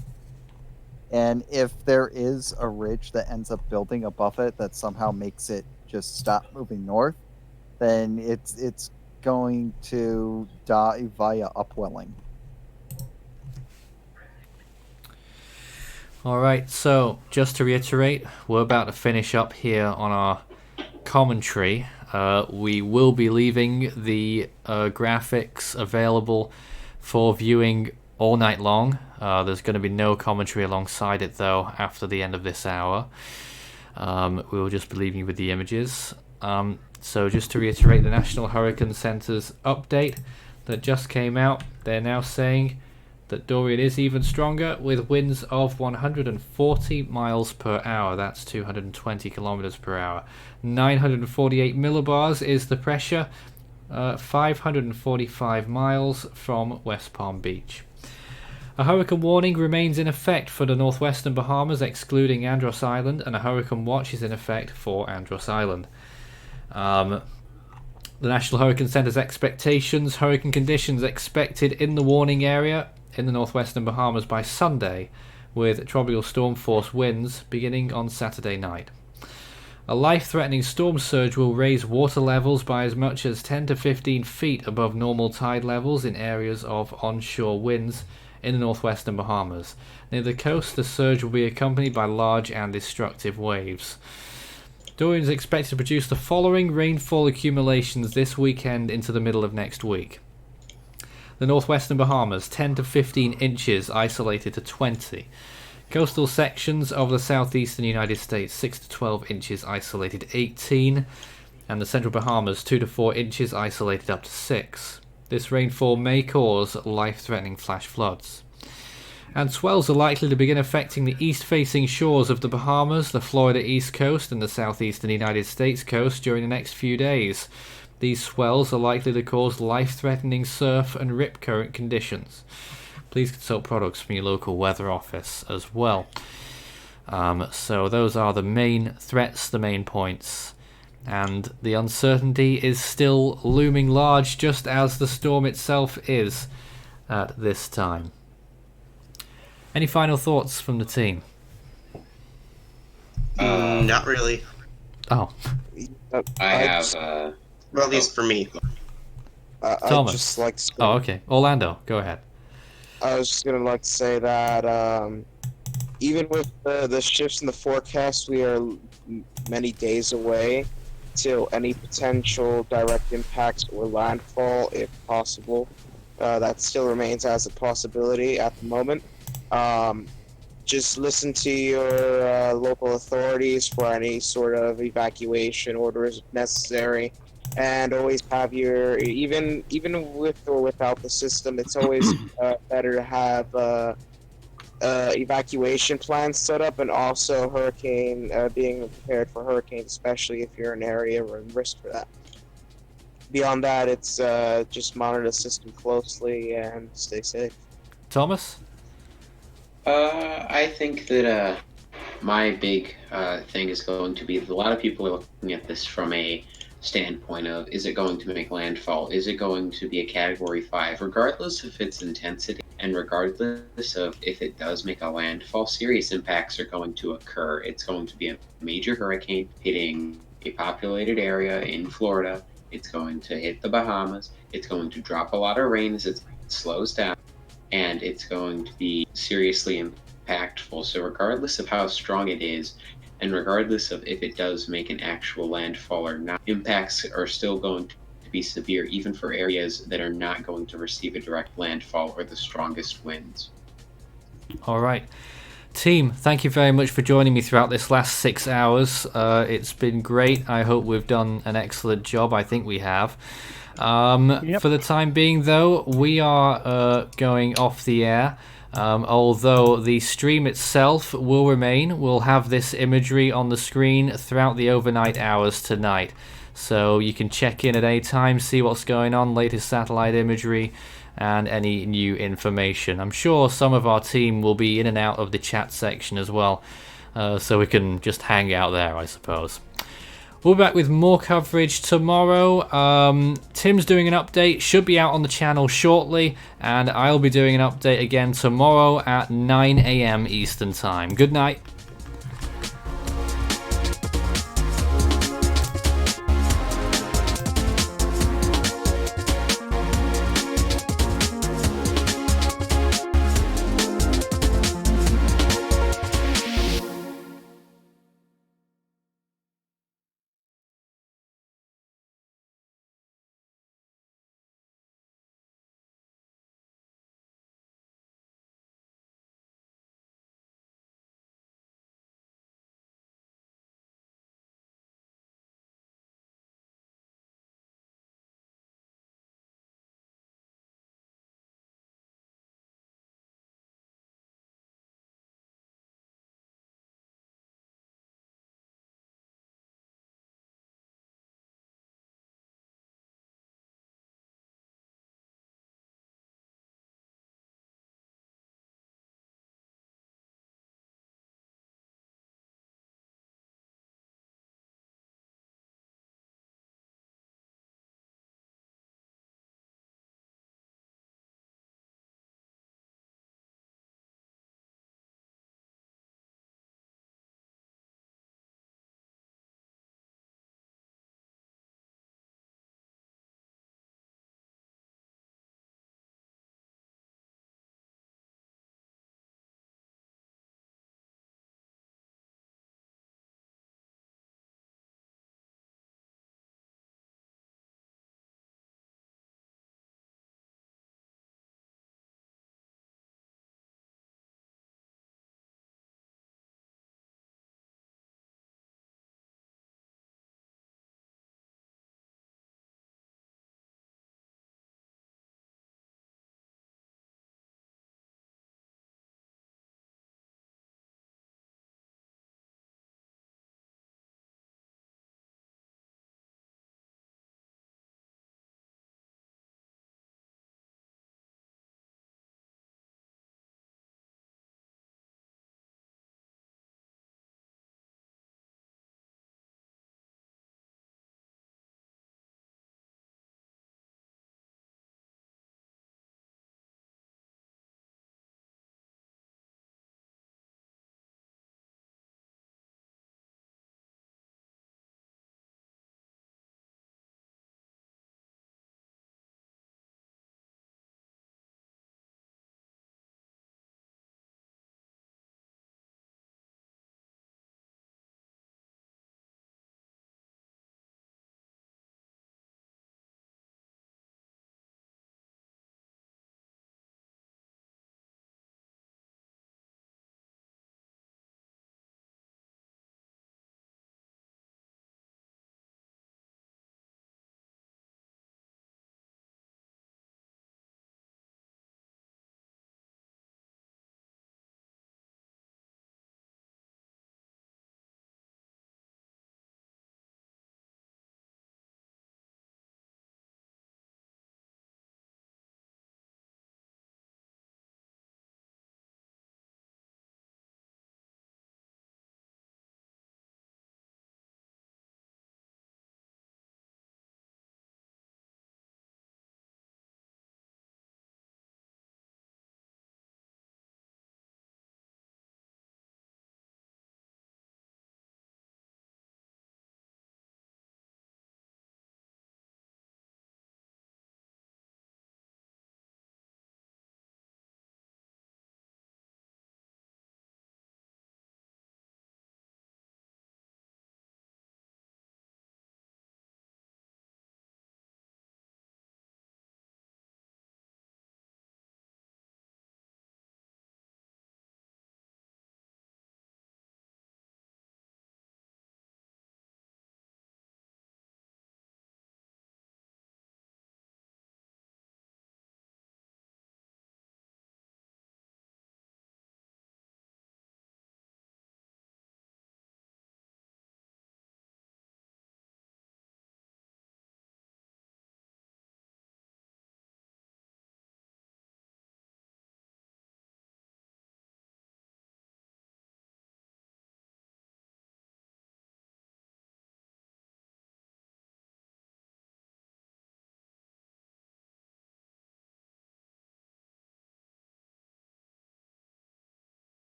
And if there is a ridge that ends up building above it that somehow makes it just stop moving north, then it's going to die via upwelling. All right, so just to reiterate, we're about to finish up here on our commentary. We will be leaving the graphics available for viewing all night long. There's going to be no commentary alongside it, though, after the end of this hour. We will just be leaving you with the images. So just to reiterate the National Hurricane Center's update that just came out, they're now saying that Dorian is even stronger with winds of 140 miles per hour. That's 220 kilometers per hour. 948 millibars is the pressure. 545 miles from West Palm Beach. A hurricane warning remains in effect for the northwestern Bahamas, excluding Andros Island, and a hurricane watch is in effect for Andros Island. The National Hurricane Center's expectations: hurricane conditions expected in the warning area in the northwestern Bahamas by Sunday, with tropical storm force winds beginning on Saturday night. A life-threatening storm surge will raise water levels by as much as 10 to 15 feet above normal tide levels in areas of onshore winds in the northwestern Bahamas. Near the coast, the surge will be accompanied by large and destructive waves. Dorian is expected to produce the following rainfall accumulations this weekend into the middle of next week. The northwestern Bahamas, 10 to 15 inches, isolated to 20. Coastal sections of the southeastern United States, 6 to 12 inches, isolated 18. And the central Bahamas, 2 to 4 inches, isolated up to 6. This rainfall may cause life-threatening flash floods. And swells are likely to begin affecting the east-facing shores of the Bahamas, the Florida east coast, and the southeastern United States coast during the next few days. These swells are likely to cause life-threatening surf and rip current conditions. Please consult products from your local weather office as well. So those are the main threats, the main points. And the uncertainty is still looming large, just as the storm itself is at this time. Any final thoughts from the team? Not really. Oh. I have. Well, at least for me. Thomas. I'd just like to say, Oh, okay. Orlando, go ahead. I was just gonna like to say that even with the shifts in the forecast, we are many days away till any potential direct impacts or landfall, if possible. That still remains as a possibility at the moment. Just listen to your local authorities for any sort of evacuation orders if necessary, and always have your, even with or without the system, it's always better to have evacuation plans set up, and also hurricane being prepared for hurricanes, especially if you're in an area where risk for that. beyond that, it's just monitor the system closely and stay safe. Thomas? I think that my big thing is going to be that a lot of people are looking at this from a standpoint of, is it going to make landfall? Is it going to be a Category 5? Regardless of its intensity and regardless of if it does make a landfall, serious impacts are going to occur. It's going to be a major hurricane hitting a populated area in Florida. It's going to hit the Bahamas. It's going to drop a lot of rain as it slows down. And it's going to be seriously impactful. So regardless of how strong it is, and regardless of if it does make an actual landfall or not, impacts are still going to be severe, even for areas that are not going to receive a direct landfall or the strongest winds. All right. Team, thank you very much for joining me throughout this last 6 hours. It's been great. I hope we've done an excellent job. I think we have. For the time being, though, we are going off the air. Although the stream itself will remain, we'll have this imagery on the screen throughout the overnight hours tonight. So you can check in at any time, see what's going on, latest satellite imagery, and any new information. I'm sure some of our team will be in and out of the chat section as well, so we can just hang out there, I suppose. We'll be back with more coverage tomorrow. Tim's doing an update, should be out on the channel shortly, and I'll be doing an update again tomorrow at 9 AM Eastern Time. Good night.